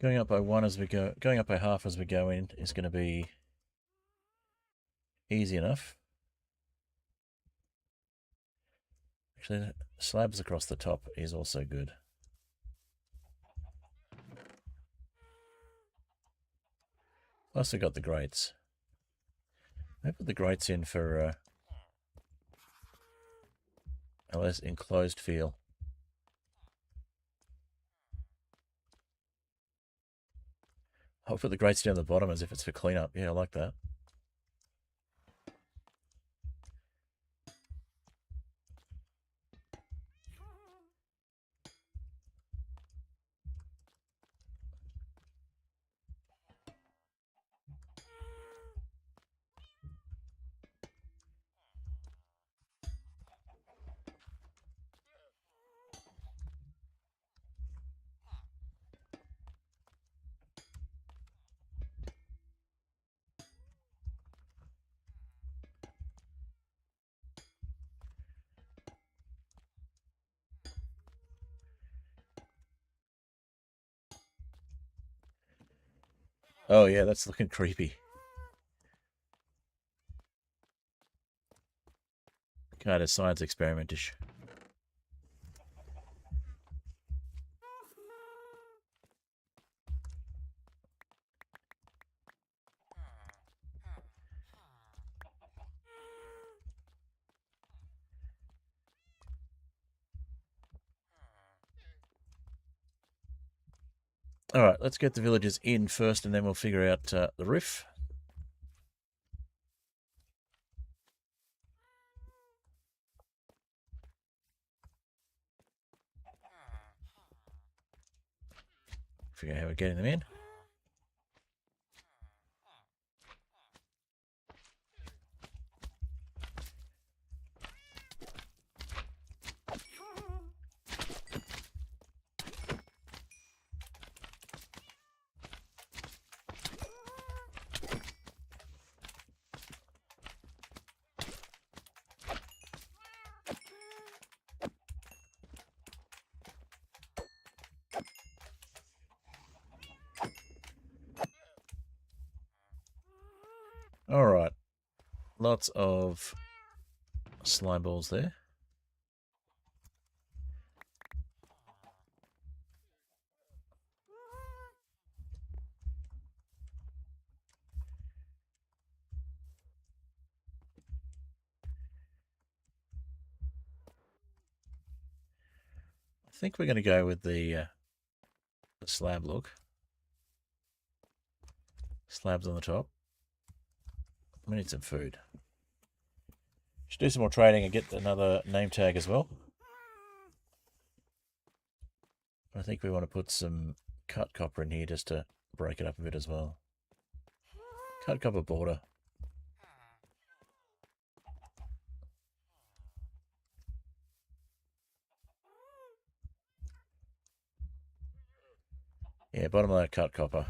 Going up by one as we go, going up by half as we go in is going to be easy enough. Actually, slabs across the top is also good. Plus we got the grates. I put the grates in for a less enclosed feel. I'll put the grates down the bottom as if it's for cleanup. Yeah, I like that. Oh yeah, that's looking creepy. Kind of science experimentish. All right, let's get the villagers in first, and then we'll figure out the roof. figure out how we're getting them in. All right, lots of slime balls there. I think we're going to go with the slab look. Slabs on the top. We need some food. Should do some more trading and get another name tag as well. I think we want to put some cut copper in here just to break it up a bit as well. Cut copper border. Yeah, bottom layer cut copper.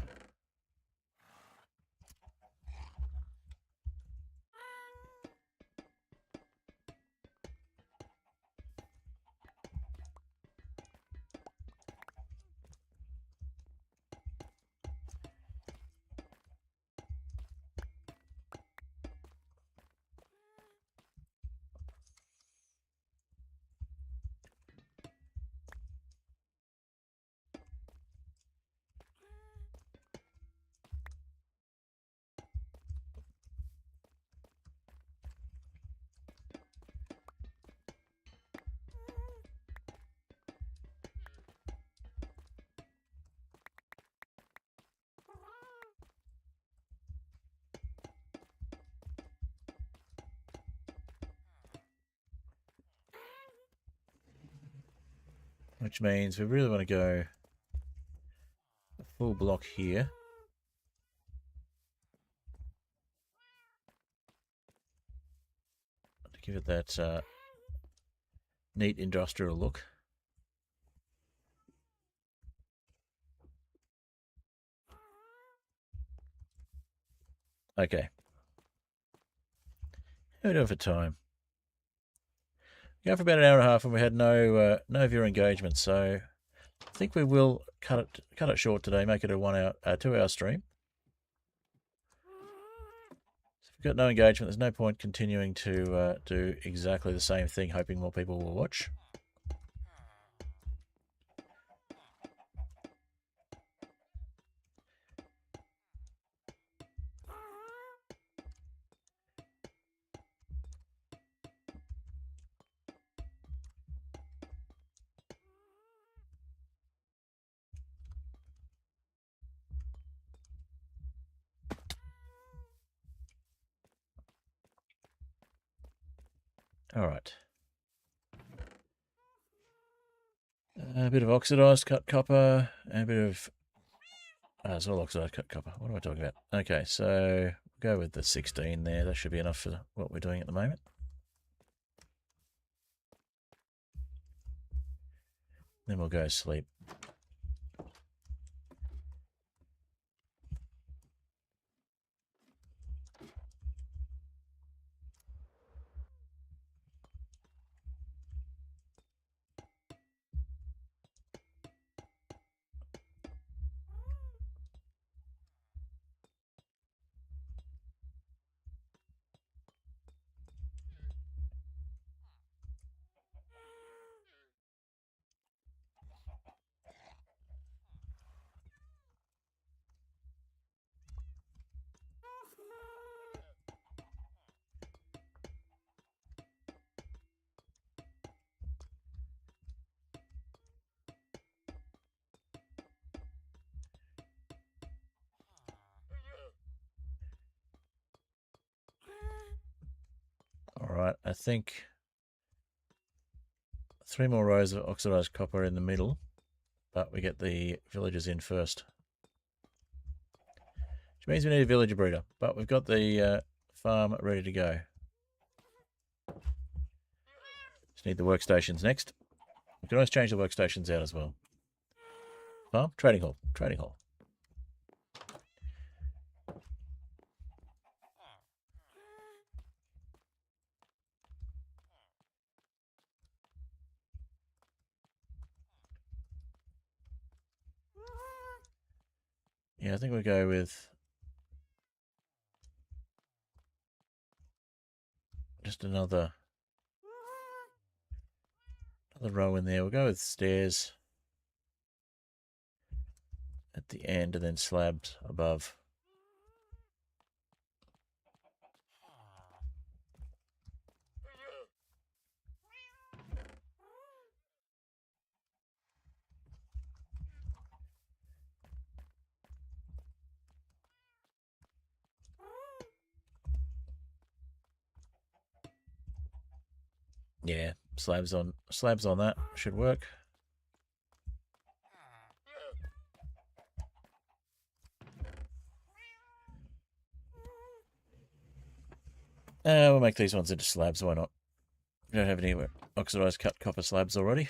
Which means we really want to go a full block here. To give it that neat industrial look. Okay. How are we doing for time? We go for about an hour and a half, and we had no viewer engagement, so I think we will cut it short today. Make it a 2-hour stream. So if we've got no engagement, there's no point continuing to do exactly the same thing, hoping more people will watch. All right. A bit of oxidized cut copper, and a bit of... it's all oxidized cut copper. What am I talking about? Okay, so go with the 16 there. That should be enough for what we're doing at the moment. Then we'll go sleep. All right, I think 3 more rows of oxidized copper in the middle but we get the villagers in first. Which means we need a villager breeder, but we've got the farm ready to go. Just need the workstations next. We can always change the workstations out as well. Farm, trading hall, trading hall. Yeah, I think we'll go with just another row in there. We'll go with stairs at the end and then slabs above. Yeah, slabs on that should work. We'll make these ones into slabs, why not? We don't have any oxidized cut copper slabs already.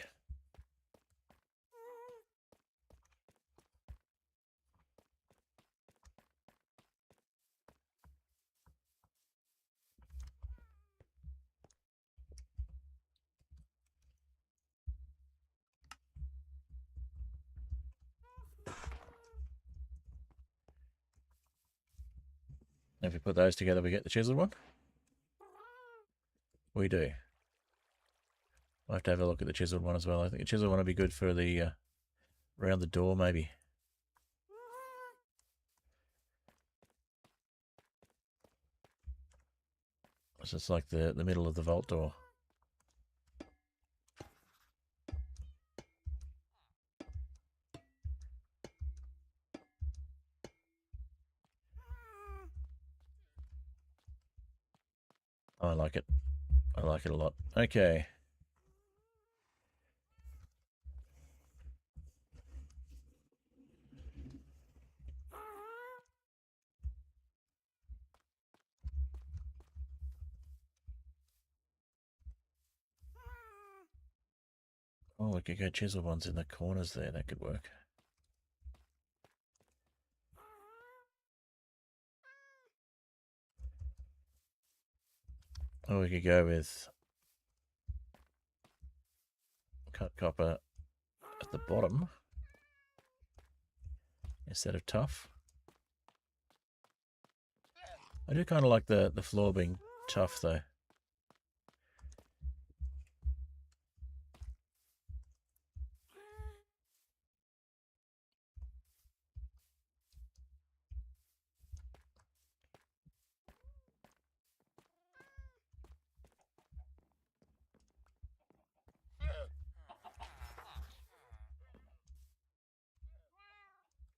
If we put those together, we get the chiseled one. We do. I'll have to have a look at the chiseled one as well. I think the chiseled one will be good for the around the door, maybe. So it's like the middle of the vault door. I like it. I like it a lot. Okay. Oh, we could go chisel ones in the corners there. That could work. Or we could go with cut copper at the bottom instead of tough. I do kind of like the floor being tough though.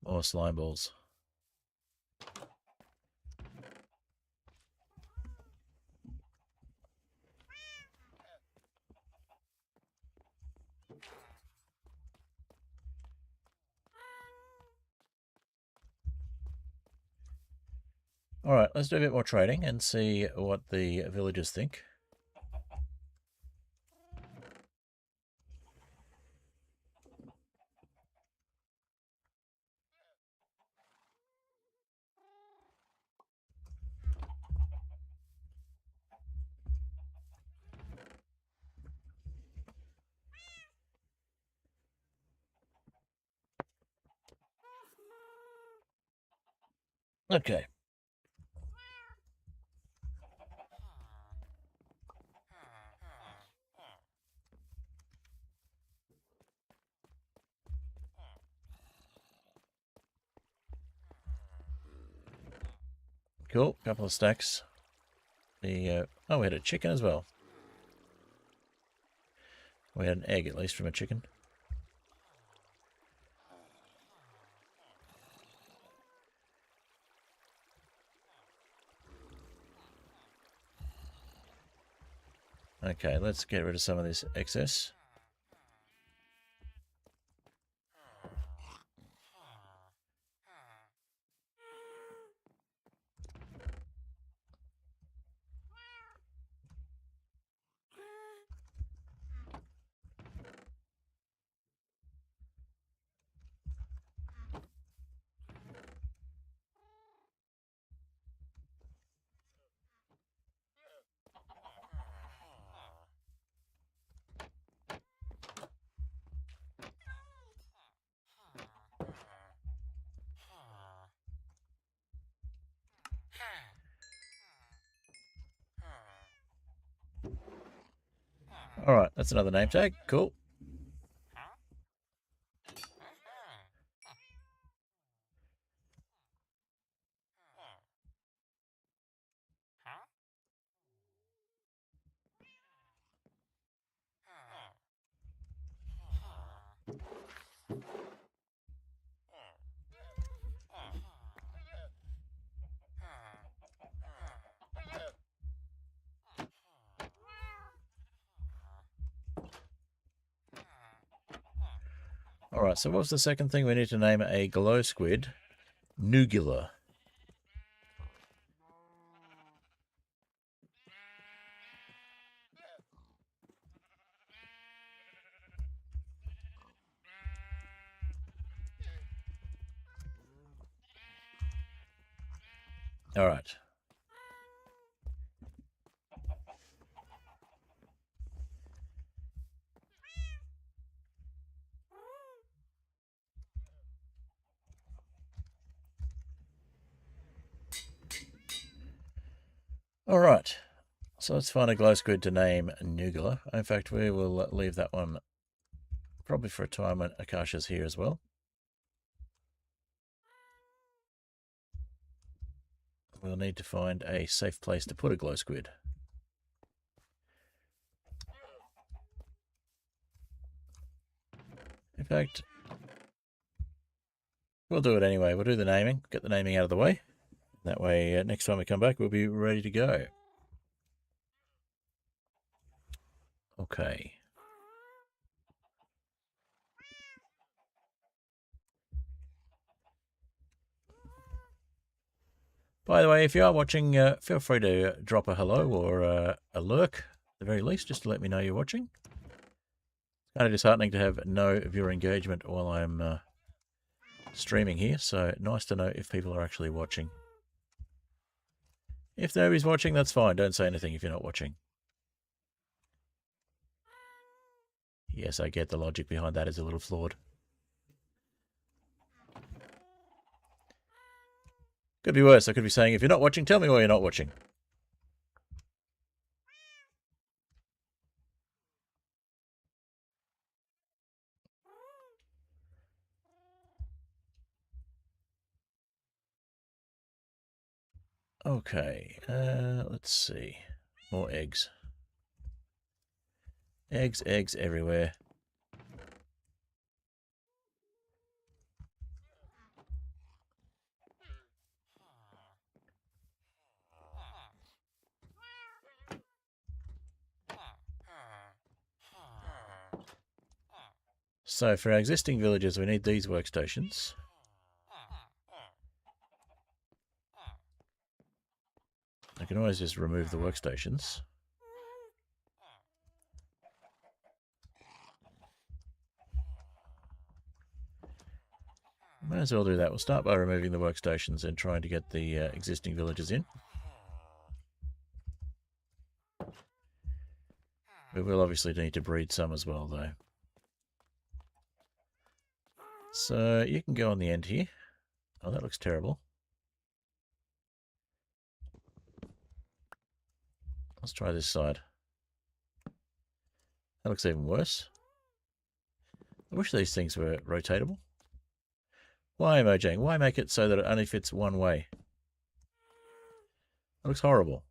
More slime balls. Alright, let's do a bit more trading and see what the villagers think. Okay. Cool, couple of stacks. The oh, we had a chicken as well. We had an egg at least from a chicken. Okay, let's get rid of some of this excess. Alright, that's another name tag. Cool. Alright, so what's the second thing? We need to name a glow squid. Nugula. Alright. Alright. So let's find a glow squid to name Nugula. In fact, we will leave that one probably for a time when Akasha's here as well. We'll need to find a safe place to put a glow squid. In fact, we'll do it anyway. We'll do the naming, get the naming out of the way. That way, next time we come back, we'll be ready to go. Okay. By the way, if you are watching, feel free to drop a hello or a lurk, at the very least, just to let me know you're watching. It's kind of disheartening to have no viewer engagement while I'm streaming here, so nice to know if people are actually watching. If nobody's watching, that's fine. Don't say anything if you're not watching. Yes, I get the logic behind that is a little flawed. Could be worse. I could be saying, if you're not watching, tell me why you're not watching. Okay, let's see. More eggs. Eggs, eggs everywhere. So for our existing villagers, we need these workstations. I can always just remove the workstations. Might as well do that. We'll start by removing the workstations and trying to get the existing villagers in. We will obviously need to breed some as well, though. So you can go on the end here. Oh, that looks terrible. Let's try this side. That looks even worse. I wish these things were rotatable. Why, Mojang? Why make it so that it only fits one way? That looks horrible.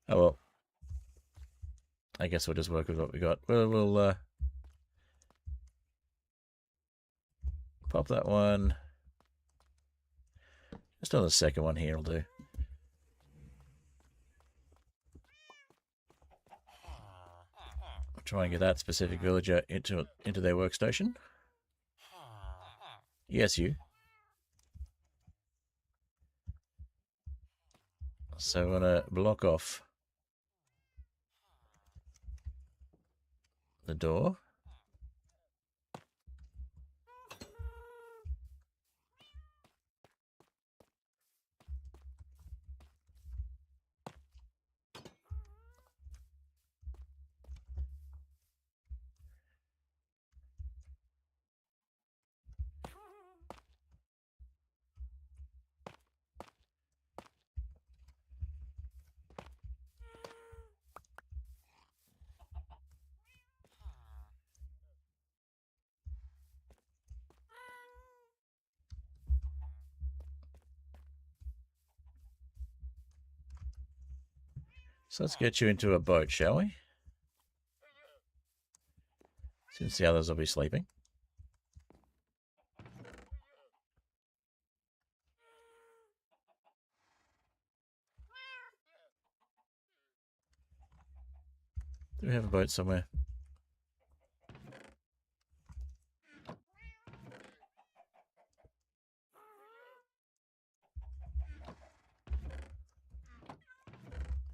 Oh well. I guess we'll just work with what we got. We'll pop that one. Just on the second one here will do. Try and get that specific villager into their workstation. Yes, you. So we're going to block off the door. So let's get you into a boat, shall we? Since the others will be sleeping. Do we have a boat somewhere?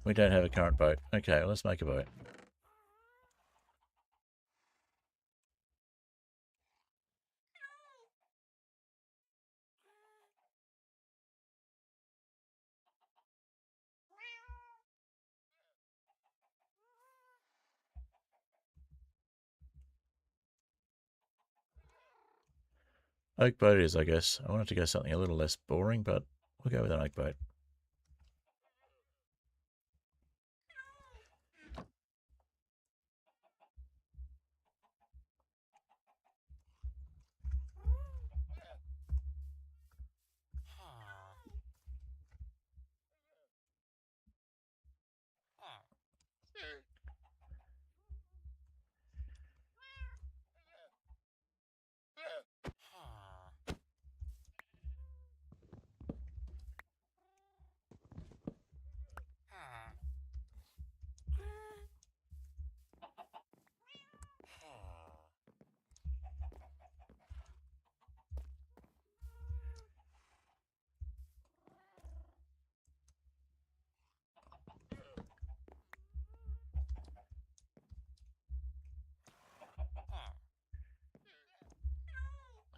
We don't have a current boat. Okay, well, let's make a boat. Oak boat it is, I guess. I wanted to go something a little less boring, but we'll go with an oak boat.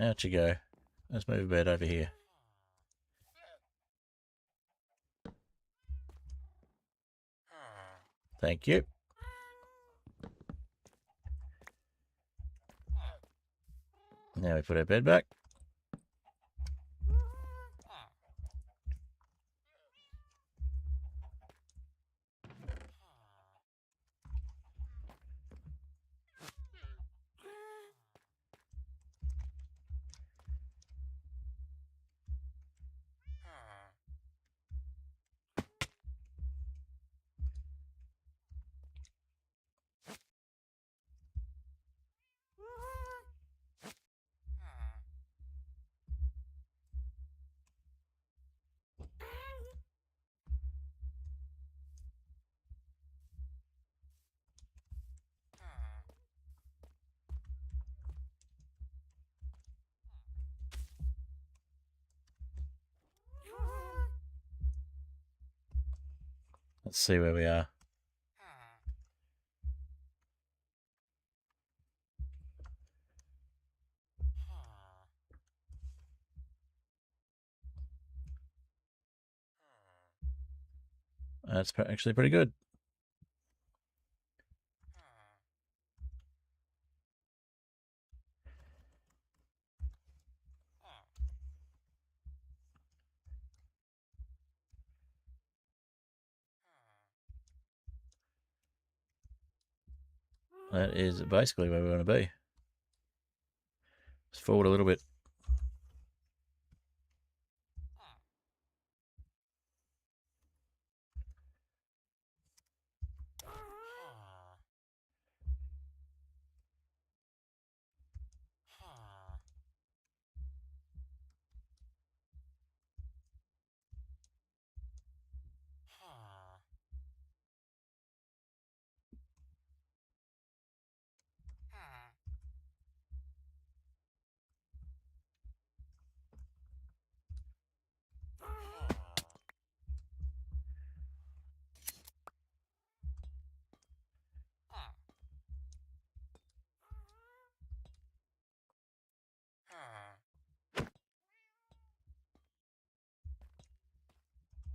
Out you go. Let's move a bed over here. Thank you. Now we put our bed back. Let's see where we are. That's actually pretty good. That is basically where we want to be. Let's forward a little bit.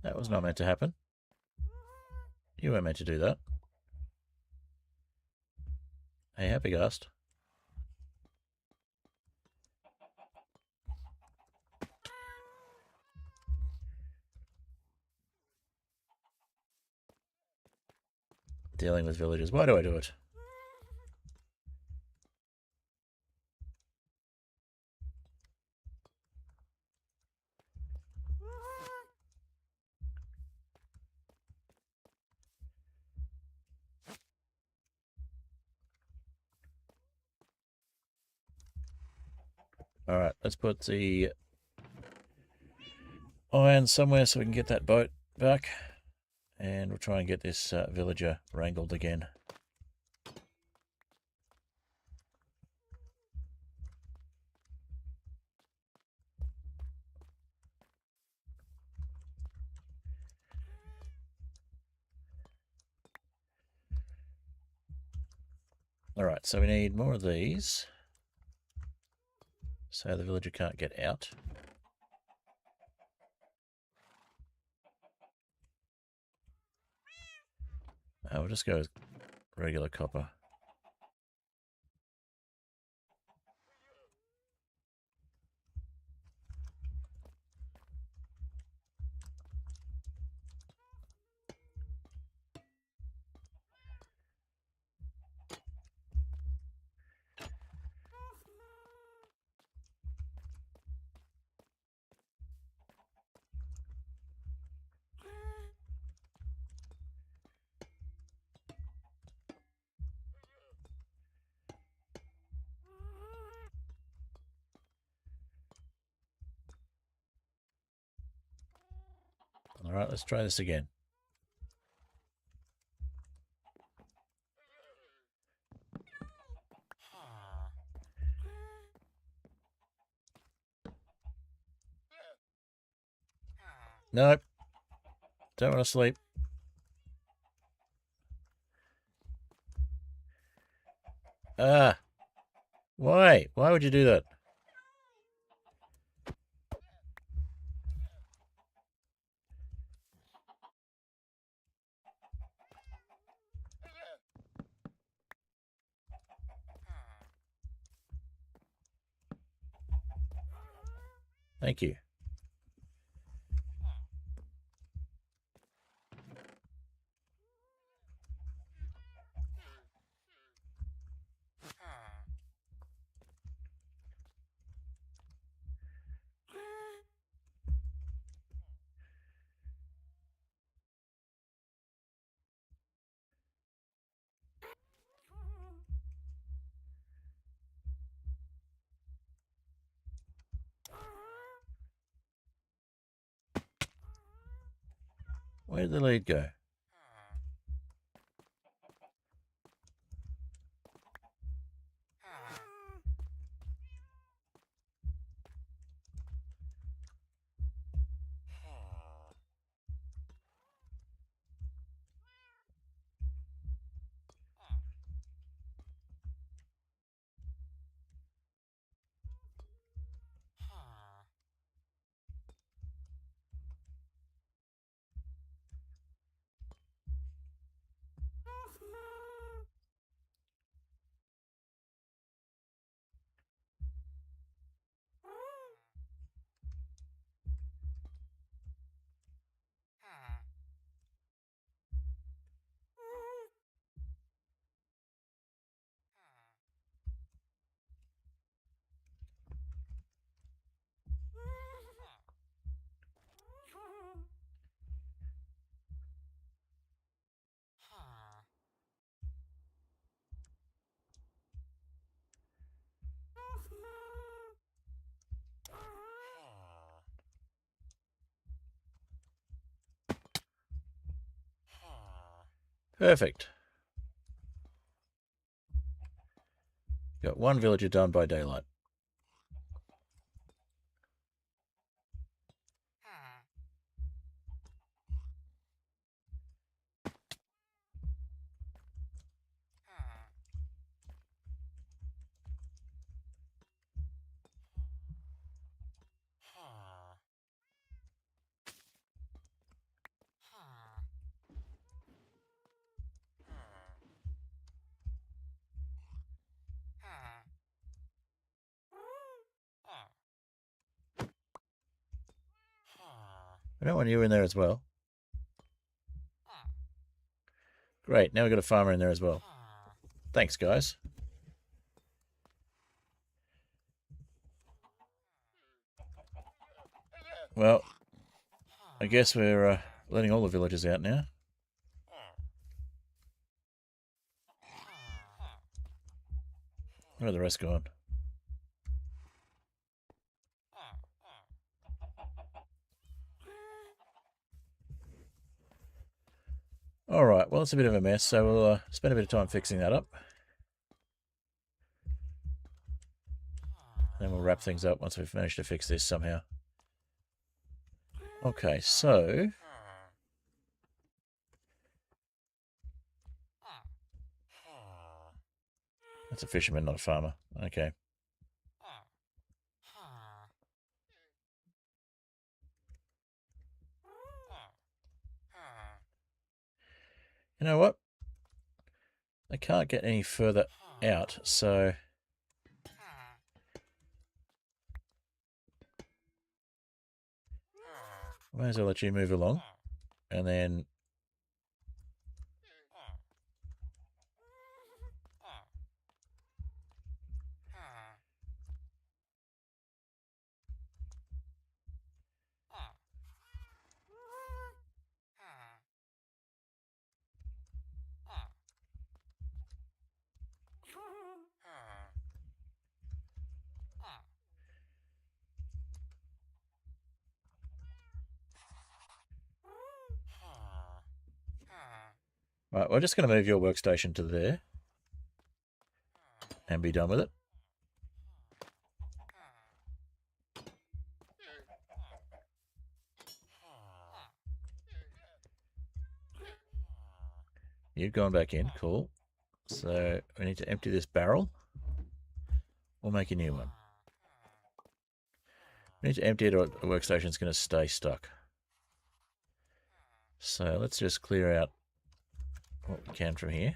That was not meant to happen. You weren't meant to do that. Hey, happy ghost. Dealing with villagers. Why do I do it? Alright, let's put the iron somewhere so we can get that boat back. And we'll try and get this villager wrangled again. Alright, so we need more of these. So the villager can't get out. We'll just go with regular copper. Alright, let's try this again. Nope. Don't want to sleep. Ah. Why? Why would you do that? Thank you. Where did the lead go? Perfect. Got one villager done by daylight. I don't want you in there as well. Great, now we've got a farmer in there as well. Thanks, guys. Well, I guess we're letting all the villagers out now. Where are the rest gone? Alright, well, it's a bit of a mess, so we'll spend a bit of time fixing that up. Then we'll wrap things up once we've managed to fix this somehow. Okay, so... That's a fisherman, not a farmer. Okay. You know what? I can't get any further out, so... I might as well let you move along. And then... Right, we're just going to move your workstation to there. And be done with it. You've gone back in, cool. So we need to empty this barrel. We'll make a new one. We need to empty it or the workstation's going to stay stuck. So let's just clear out what we can from here.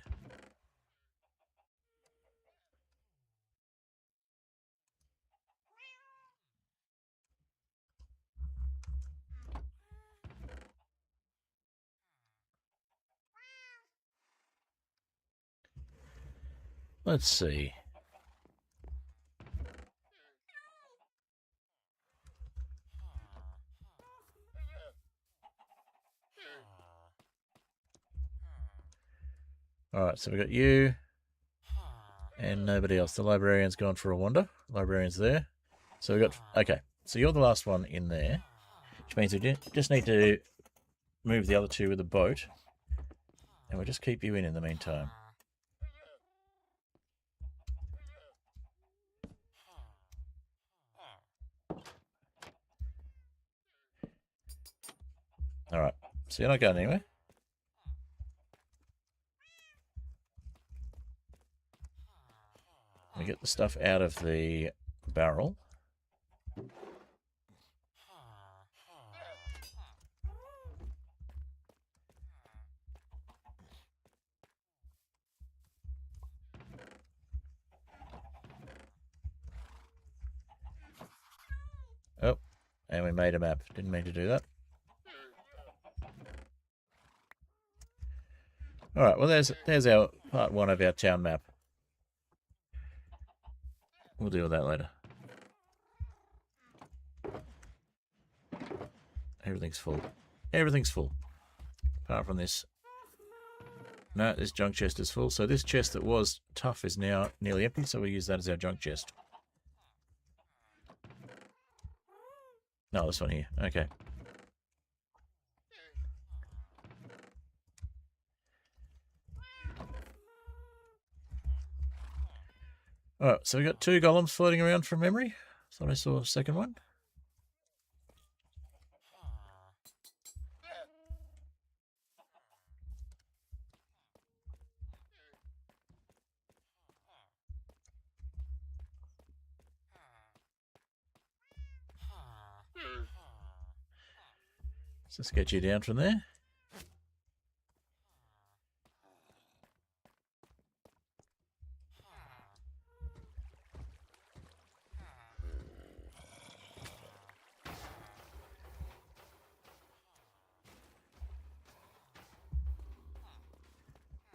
Let's see. Alright, so we've got you and nobody else. The librarian's gone for a wander. Librarian's there. So we've got... Okay, so you're the last one in there, which means we just need to move the other two with the boat. And we'll just keep you in the meantime. Alright, so you're not going anywhere. We get the stuff out of the barrel. Oh, and we made a map. Didn't mean to do that. Alright, well there's our part one of our town map. We'll deal with that later. Everything's full. Everything's full. Apart from this. No, this junk chest is full. So this chest that was tough is now nearly empty, so we'll use that as our junk chest. No, this one here. Okay. Alright, so we got two golems floating around from memory. Thought I saw a second one. Let's just get you down from there.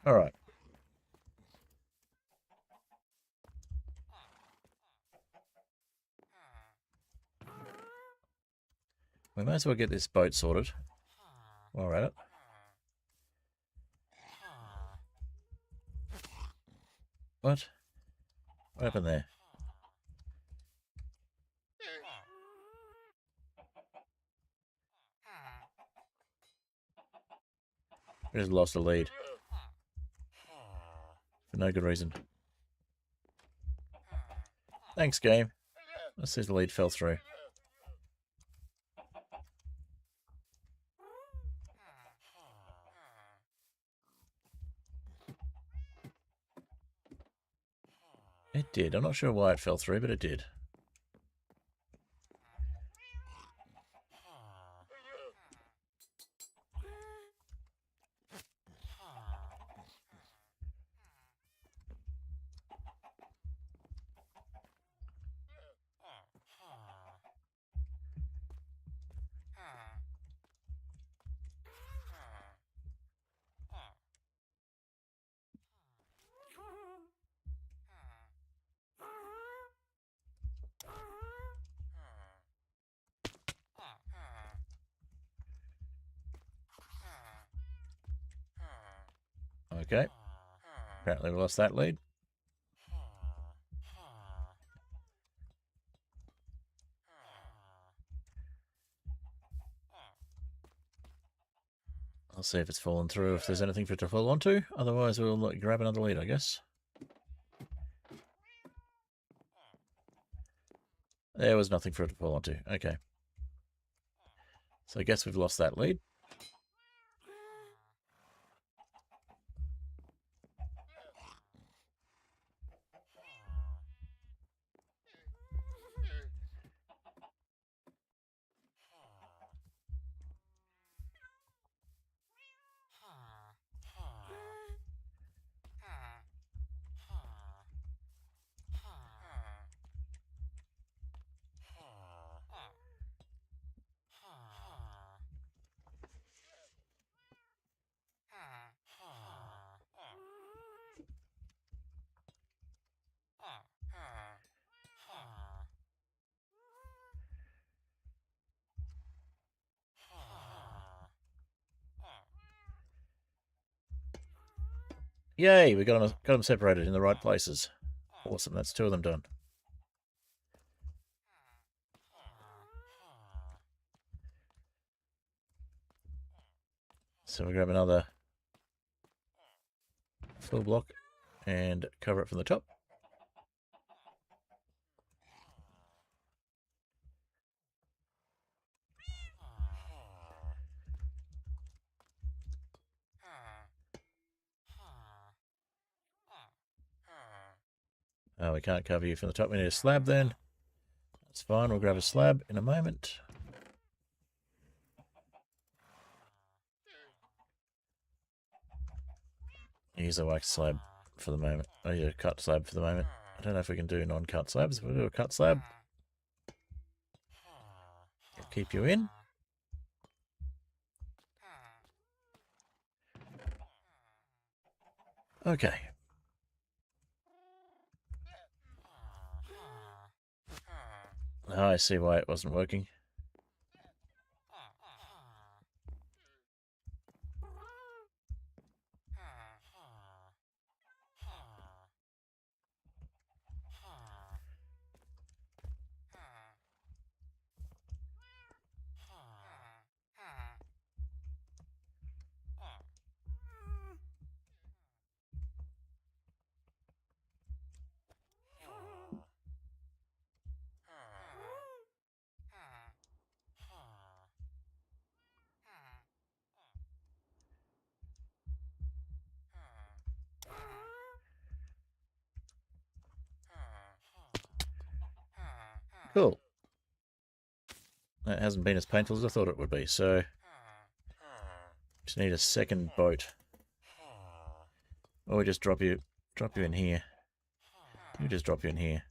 Alright. We might as well get this boat sorted while we're at it. What? What happened there? We just lost the lead. For no good reason. Thanks, game. Let's see if the lead fell through. It did. I'm not sure why it fell through, but it did. Okay. Apparently we lost that lead. I'll see if it's fallen through, if there's anything for it to fall onto. Otherwise we'll grab another lead, I guess. There was nothing for it to fall onto. Okay. So I guess we've lost that lead. Yay, we got them separated in the right places. Awesome, that's 2 of them done. So we grab another full block and cover it from the top. Oh, we can't cover you from the top. We need a slab then. That's fine. We'll grab a slab in a moment. Use a wax slab for the moment. I use a cut slab for the moment. I don't know if we can do non-cut slabs. We'll do a cut slab. I'll keep you in. Okay. Oh, I see why it wasn't working. Cool. That hasn't been as painful as I thought it would be, so just need a second boat. Or we just drop you in here. We just drop you in here.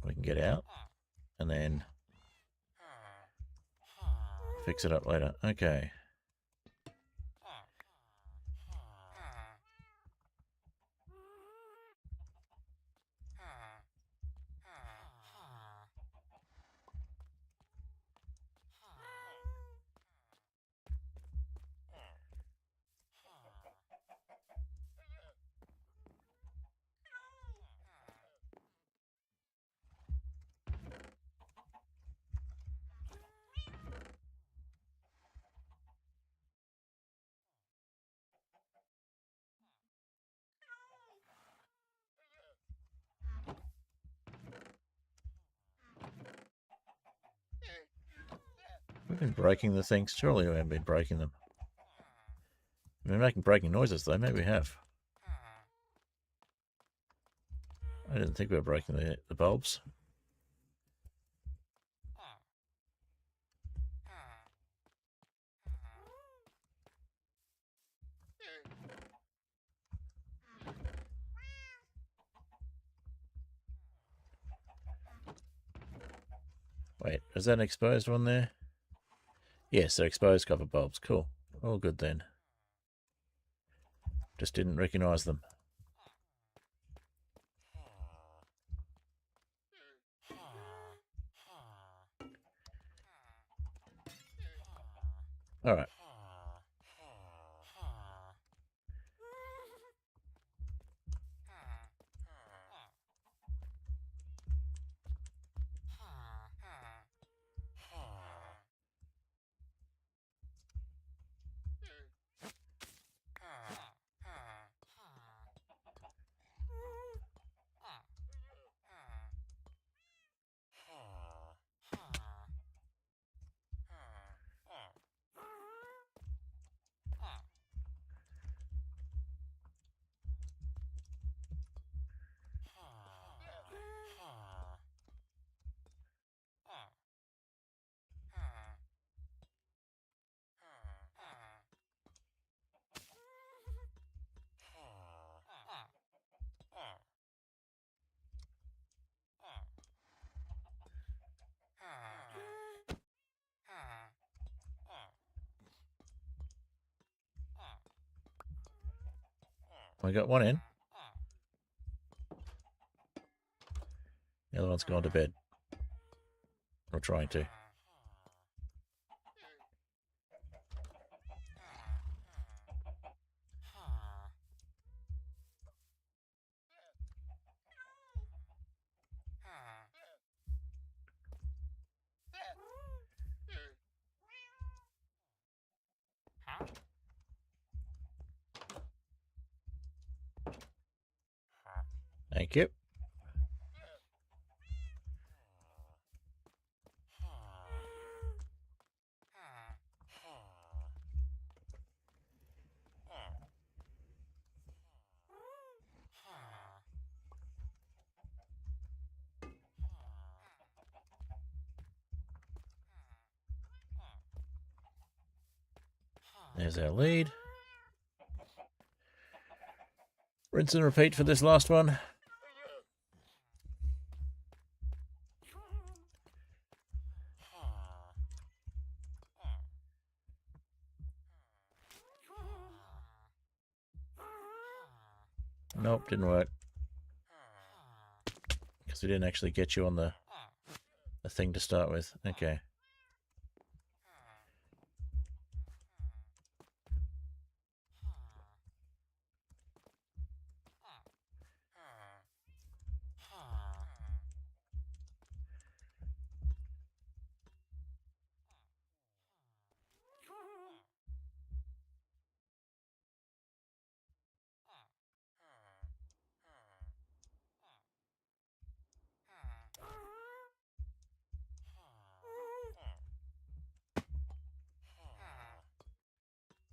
We can get out and then fix it up later. Okay. We've been breaking the things. Surely we haven't been breaking them. We've been making breaking noises, though. Maybe we have. I didn't think we were breaking the bulbs. Wait, is that an exposed one there? Yes, they're exposed copper bulbs. Cool. All good then. Just didn't recognise them. Alright. I got one in. The other one's gone to bed. Or trying to. Thank you. There's our lead. Rinse and repeat for this last one. Nope, didn't work. Because we didn't actually get you on the thing to start with. Okay.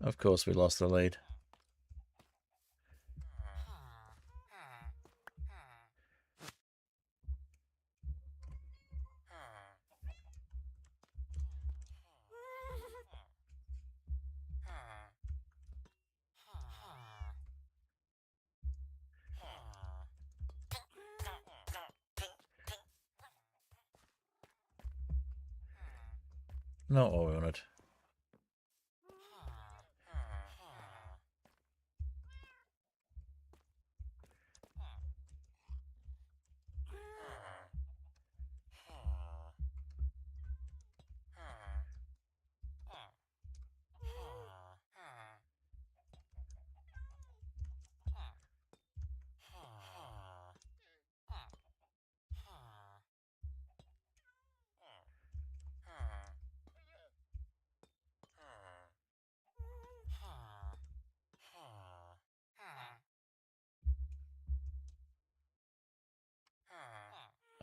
Of course we lost the lead. Not what we wanted.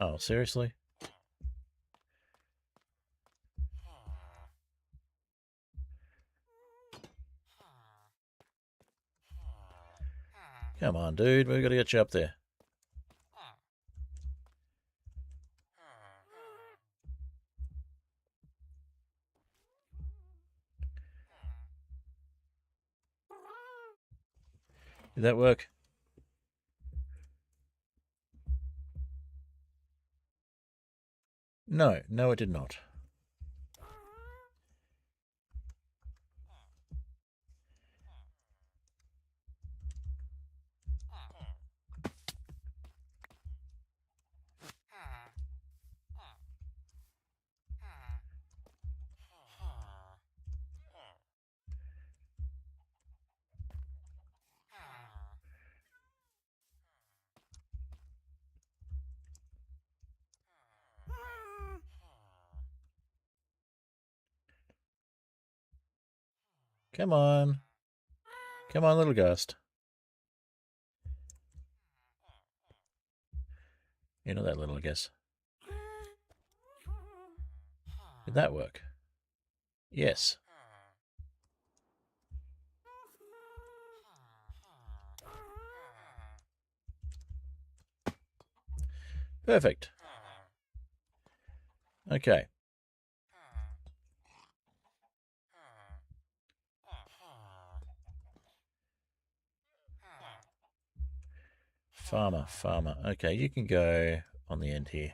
Oh, seriously? Come on, dude. We've got to get you up there. Did that work? No, no, it did not. Come on. Come on, little ghost. You're not that little, I guess. Did that work? Yes. Perfect. Okay. Farmer, farmer. Okay, you can go on the end here.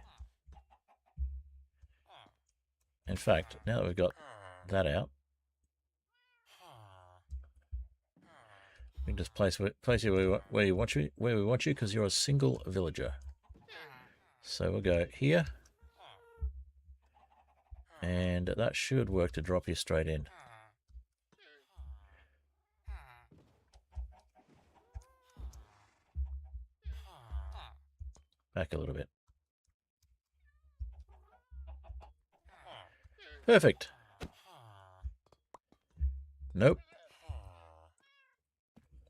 In fact, now that we've got that out, we can just place you where we want you, because you're a single villager. So we'll go here, and that should work to drop you straight in. Back a little bit. Perfect. Nope.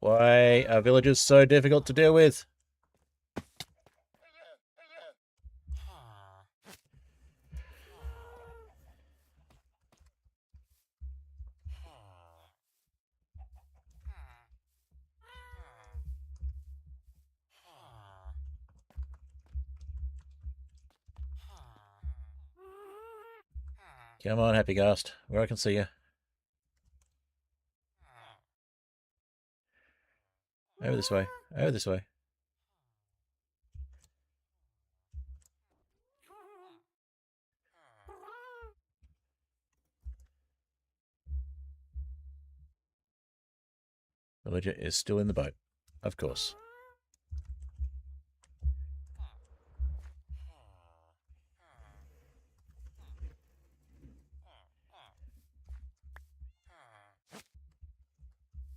Why are villagers so difficult to deal with? Come on, Happy Ghast, where I can see you. Over this way. Over this way. Villager is still in the boat. Of course.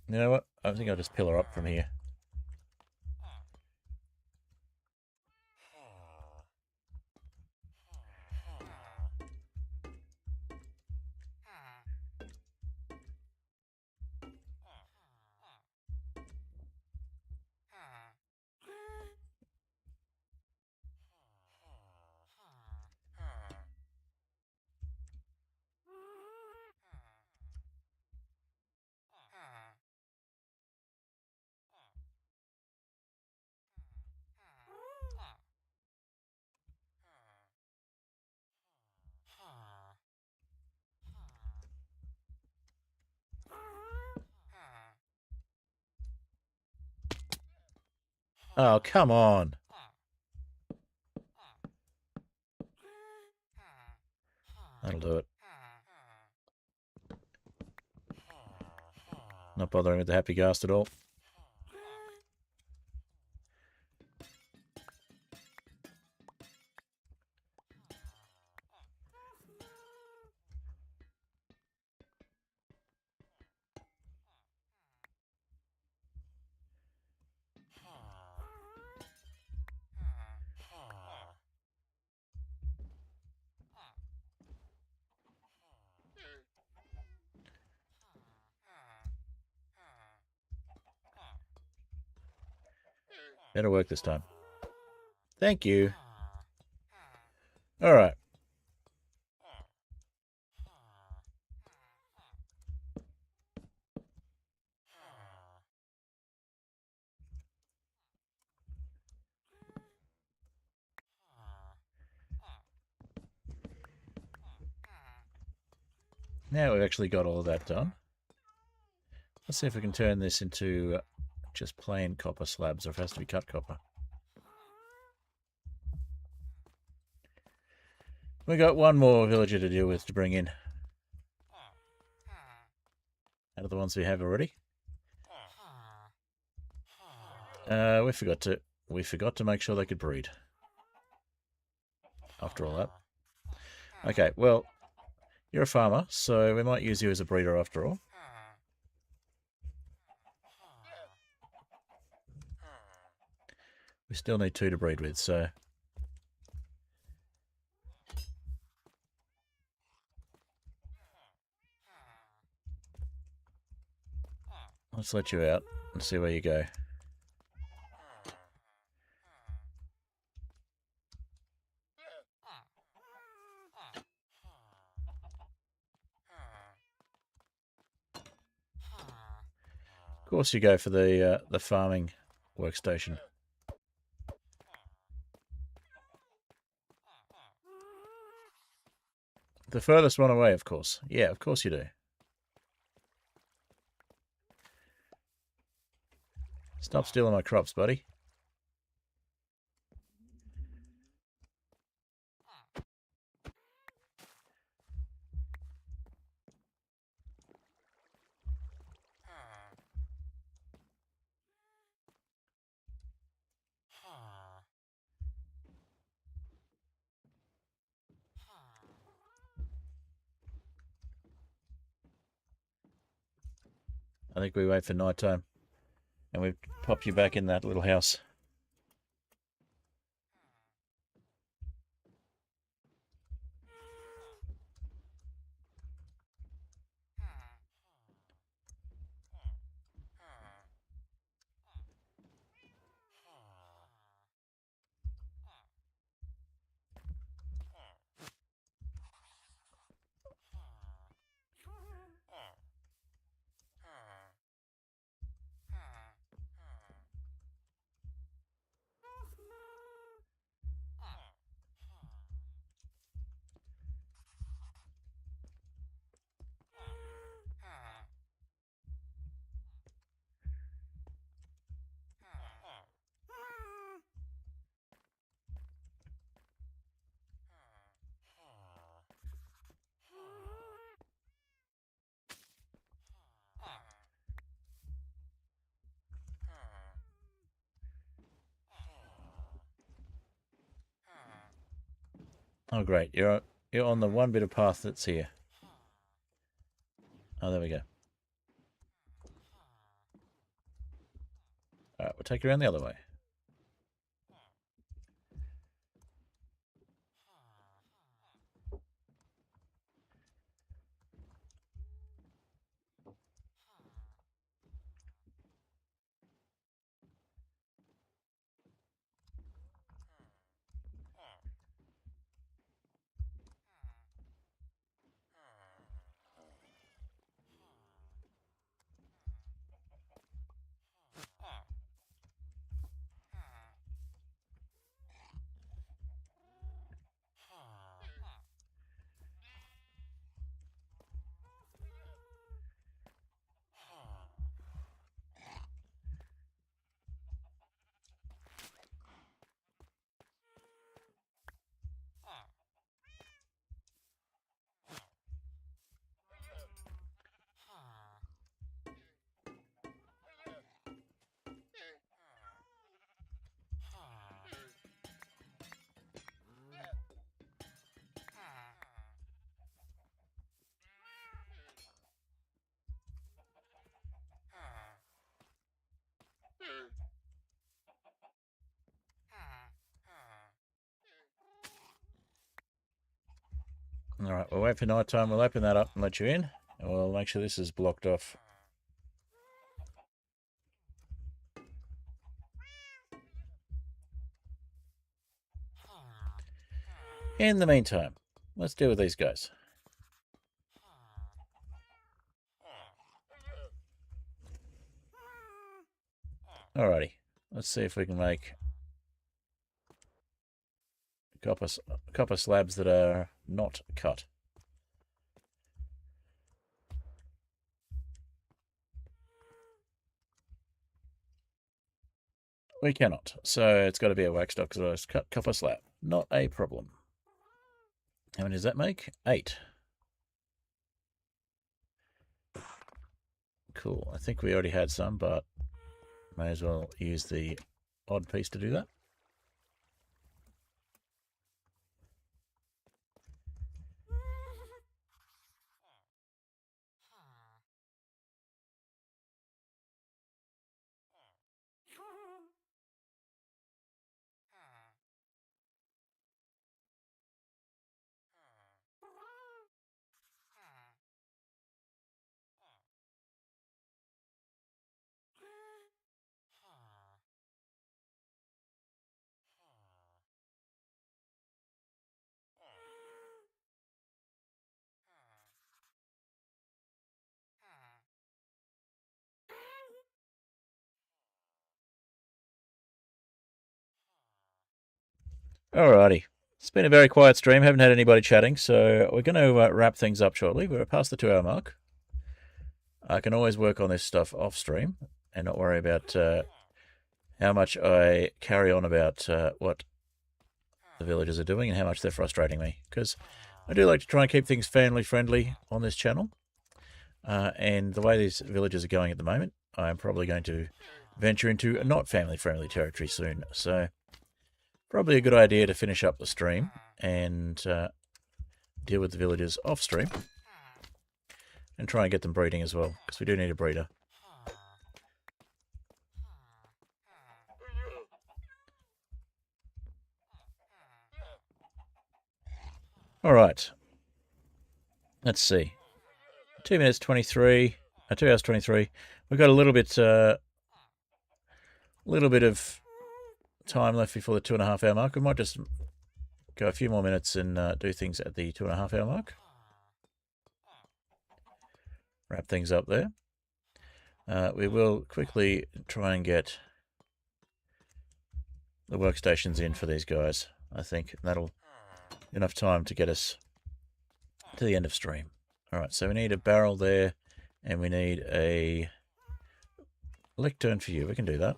You know what? I think I'll just pillar up from here. Oh, come on. That'll do it. Not bothering with the Happy Ghast at all. Better work this time. Thank you. All right. Now we've actually got all of that done. Let's see if we can turn this into just plain copper slabs, or if it has to be cut copper. We got one more villager to deal with to bring in. Out of the ones we have already. We forgot to make sure they could breed. After all that. Okay, well, you're a farmer, so we might use you as a breeder after all. We still need 2 to breed with, so... let's let you out and see where you go. Of course you go for the farming workstation. The furthest one away, of course. Yeah, of course you do. Stop stealing my crops, buddy. I think we wait for night time. And we pop you back in that little house. Oh, great. You're on the one bit of path that's here. Oh, there we go. Alright, we'll take you around the other way. Alright, we'll wait for night time. We'll open that up and let you in. And we'll make sure this is blocked off. In the meantime, let's deal with these guys. Alrighty, let's see if we can make copper slabs that are not cut. We cannot. So it's got to be a wax dock because I cut copper slab. Not a problem. How many does that make? 8. Cool. I think we already had some, but may as well use the odd piece to do that. Alrighty. It's been a very quiet stream. Haven't had anybody chatting, so we're going to wrap things up shortly. We're past the 2-hour mark. I can always work on this stuff off stream and not worry about how much I carry on about what the villagers are doing and how much they're frustrating me. Because I do like to try and keep things family friendly on this channel. And the way these villagers are going at the moment, I'm probably going to venture into not family friendly territory soon. So probably a good idea to finish up the stream and deal with the villagers off stream. And try and get them breeding as well, because we do need a breeder. Alright. Let's see. 2 minutes 23. 2 hours 23. We've got a little bit of time left before the 2.5 hour mark. We might just go a few more minutes and do things at the 2.5 hour mark. Wrap things up there. We will quickly try and get the workstations in for these guys. I think that'll enough time to get us to the end of stream. Alright, so we need a barrel there, and we need a lectern for you. We can do that.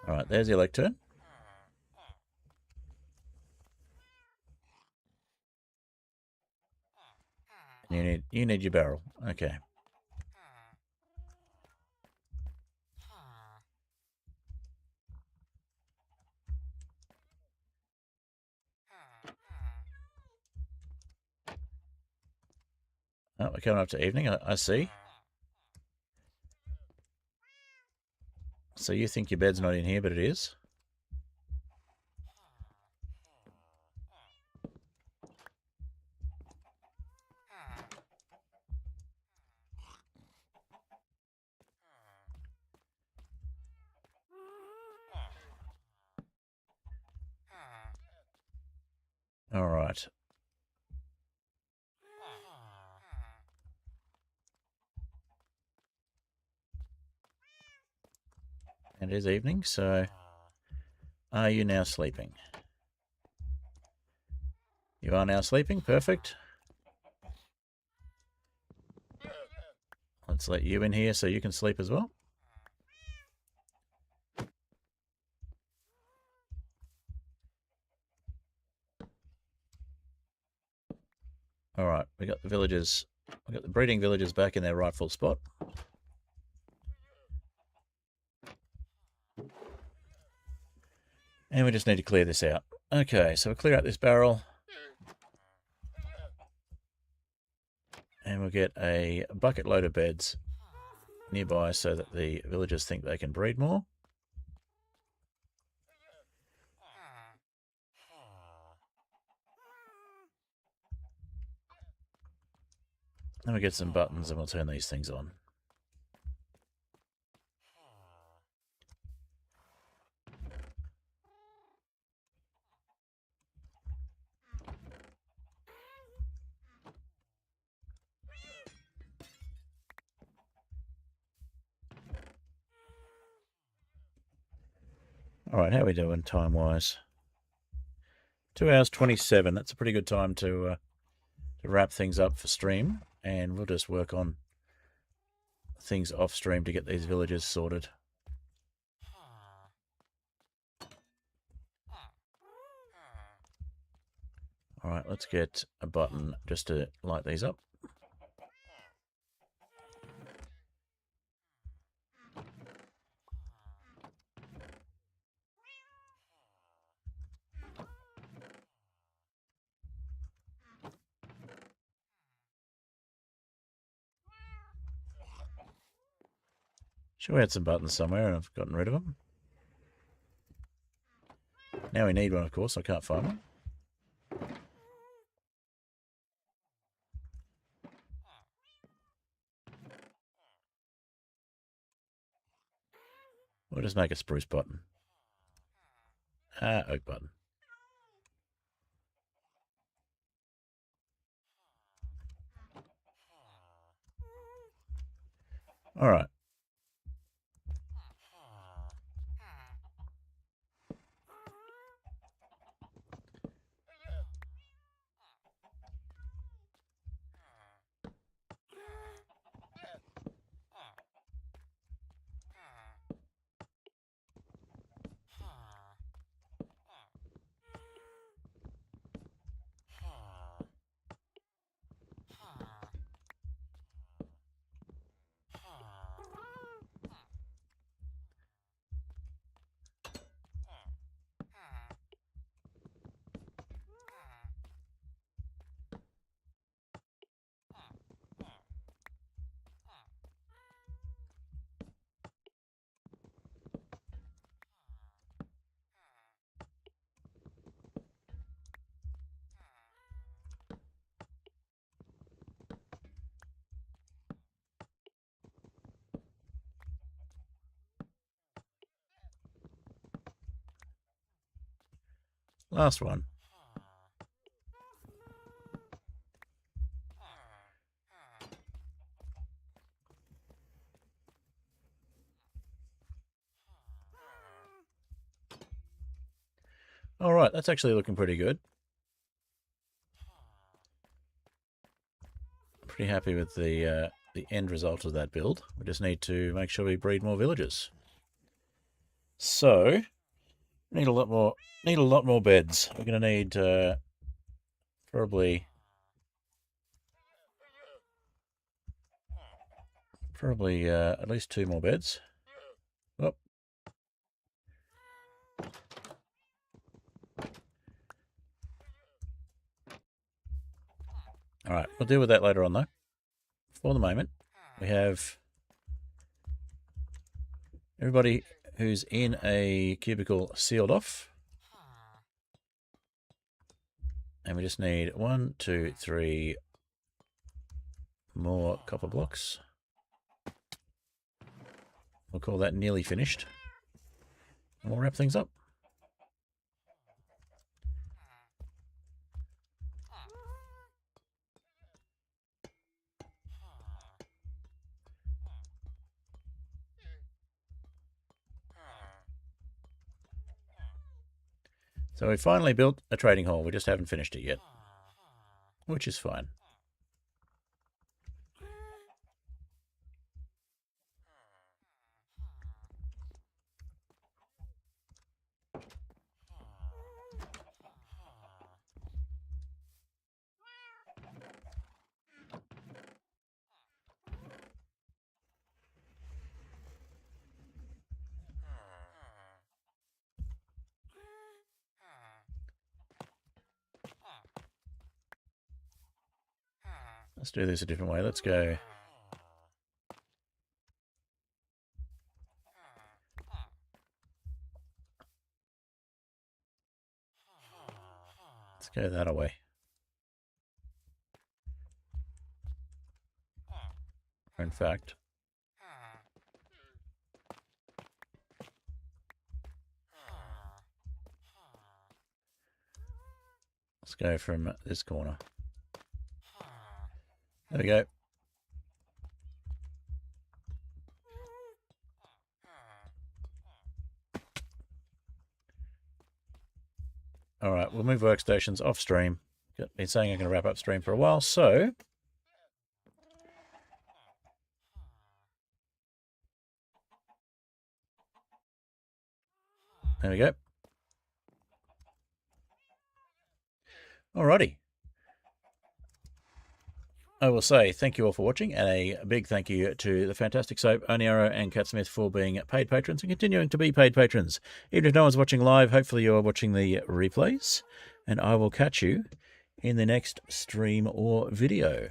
Alright, there's the lectern. You need your barrel. Okay. Oh, we're coming up to evening. I see. So you think your bed's not in here, but it is? Alright. It is evening, so are you now sleeping? You are now sleeping, perfect. Let's let you in here so you can sleep as well. Alright, we got the villagers, we got the breeding villagers back in their rightful spot. And we just need to clear this out. Okay, so we'll clear out this barrel. And we'll get a bucket load of beds nearby so that the villagers think they can breed more. Then we'll get some buttons and we'll turn these things on. Alright, how are we doing time-wise? 2 hours 27. That's a pretty good time to wrap things up for stream. And we'll just work on things off stream to get these villages sorted. Alright, let's get a button just to light these up. Sure, we had some buttons somewhere and I've gotten rid of them. Now we need one, of course. I can't find one. We'll just make a spruce button. Oak button. Alright. Last one. Alright, that's actually looking pretty good. Pretty happy with the end result of that build. We just need to make sure we breed more villagers. So, need a lot more beds. We're going to need probably at least 2 more beds. Oh. Alright, we'll deal with that later on though. For the moment, we have everybody who's in a cubicle sealed off. And we just need 1, 2, 3 more copper blocks. We'll call that nearly finished. And we'll wrap things up. So we finally built a trading hall. We just haven't finished it yet, which is fine. Let's do this a different way. Let's go. Let's go that away. In fact, let's go from this corner. There we go. All right, we'll move workstations off stream. Been saying I'm going to wrap up stream for a while, so there we go. Alrighty. I will say thank you all for watching, and a big thank you to the Fantastic Soap, Oniaro, and Cat Smith for being paid patrons and continuing to be paid patrons. Even if no one's watching live, hopefully you're watching the replays, and I will catch you in the next stream or video.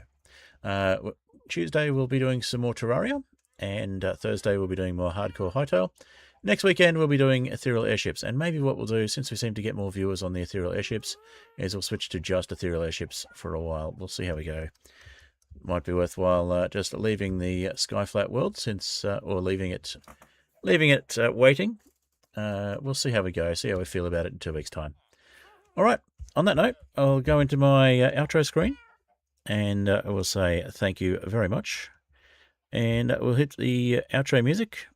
Tuesday we'll be doing some more Terraria, and Thursday we'll be doing more Hardcore Hightail. Next weekend we'll be doing Ethereal Airships, and maybe what we'll do, since we seem to get more viewers on the Ethereal Airships, is we'll switch to just Ethereal Airships for a while. We'll see how we go. Might be worthwhile just leaving the Skyflat world, since or leaving it waiting. We'll see how we go, see how we feel about it in 2 weeks' time. All right, on that note, I'll go into my outro screen, and I will say thank you very much. And we'll hit the outro music,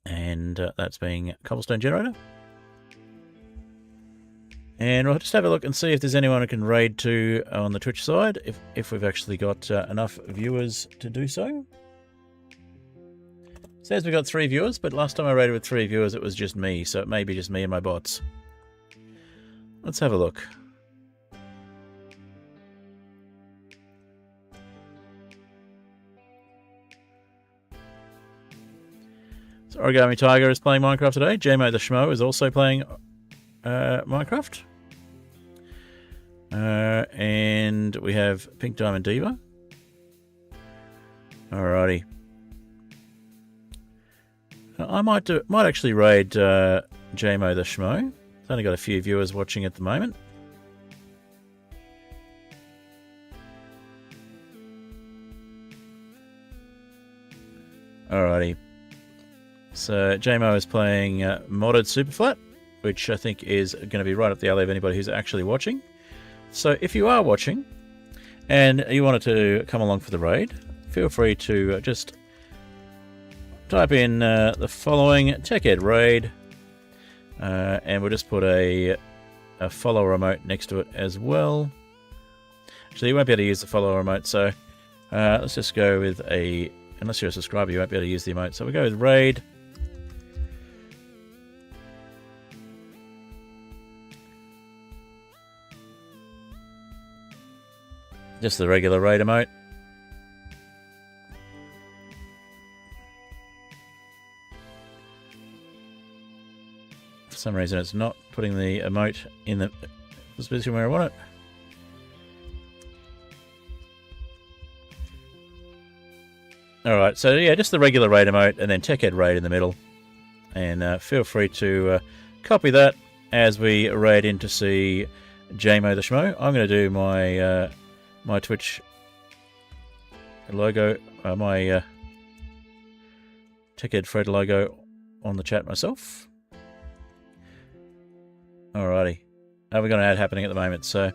and that's being Cobblestone Generator. And we'll just have a look and see if there's anyone who can raid to on the Twitch side, if we've actually got enough viewers to do so. It says we got 3 viewers, but last time I raided with 3 viewers, it was just me, so it may be just me and my bots. Let's have a look. So Origami Tiger is playing Minecraft today. JMO the Schmo is also playing Minecraft. And we have Pink Diamond Diva. Alrighty. I might actually raid JMO the Schmo. It's only got a few viewers watching at the moment. Alrighty. So JMO is playing modded Superflat, which I think is going to be right up the alley of anybody who's actually watching. So if you are watching and you wanted to come along for the raid, feel free to just type in the following TechEd raid, and we'll just put a follow remote next to it as well. Actually, you won't be able to use the follow remote, so let's just go with unless you're a subscriber, you won't be able to use the emote. So we'll go with raid. Just the regular raid emote. For some reason it's not putting the emote in the position where I want it. Alright, so yeah, just the regular raid emote and then TechEd raid in the middle. And feel free to copy that as we raid in to see JMO the Schmo. I'm going to do my my Twitch logo, my TechEd Fred logo on the chat myself. Alrighty. We've got an ad happening at the moment, so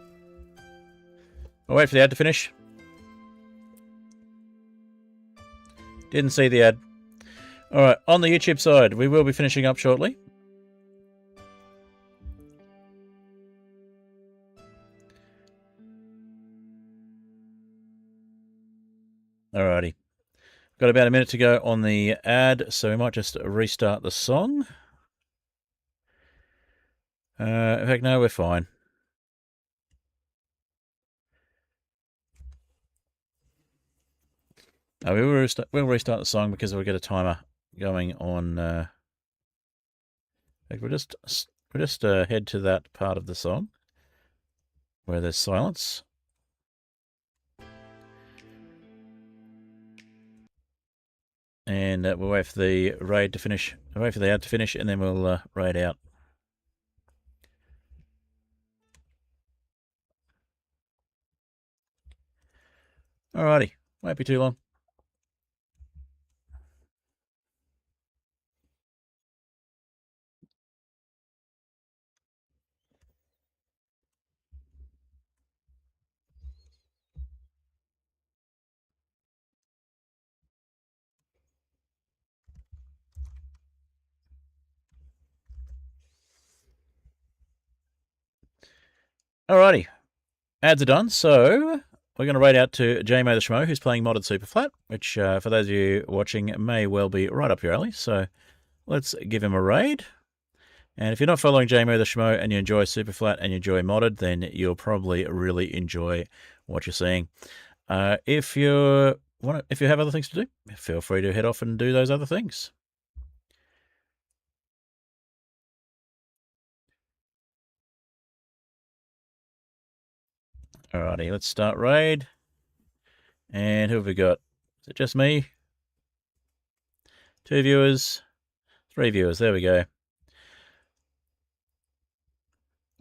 I'll wait for the ad to finish. Didn't see the ad. Alright, on the YouTube side, we will be finishing up shortly. Alrighty. Got about a minute to go on the ad, so we might just restart the song. In fact, no, we're fine. No, we'll restart the song because we'll get a timer going on. We'll just head to that part of the song where there's silence. And we'll wait for the raid to finish. We'll wait for the ad to finish, and then we'll raid out. Alrighty, won't be too long. Alrighty, ads are done, so we're going to raid out to JMO the Schmo, who's playing modded Superflat, which for those of you watching may well be right up your alley. So let's give him a raid. And if you're not following JMO the Schmo and you enjoy Superflat and you enjoy modded, then you'll probably really enjoy what you're seeing. If you have other things to do, feel free to head off and do those other things. Alrighty, let's start raid. And who have we got? Is it just me? 2 viewers, 3 viewers. There we go.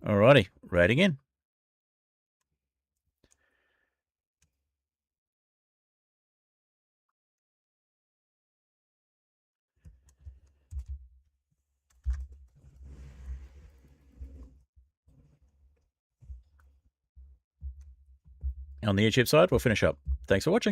Alrighty, raid again. On the YouTube side, we'll finish up. Thanks for watching.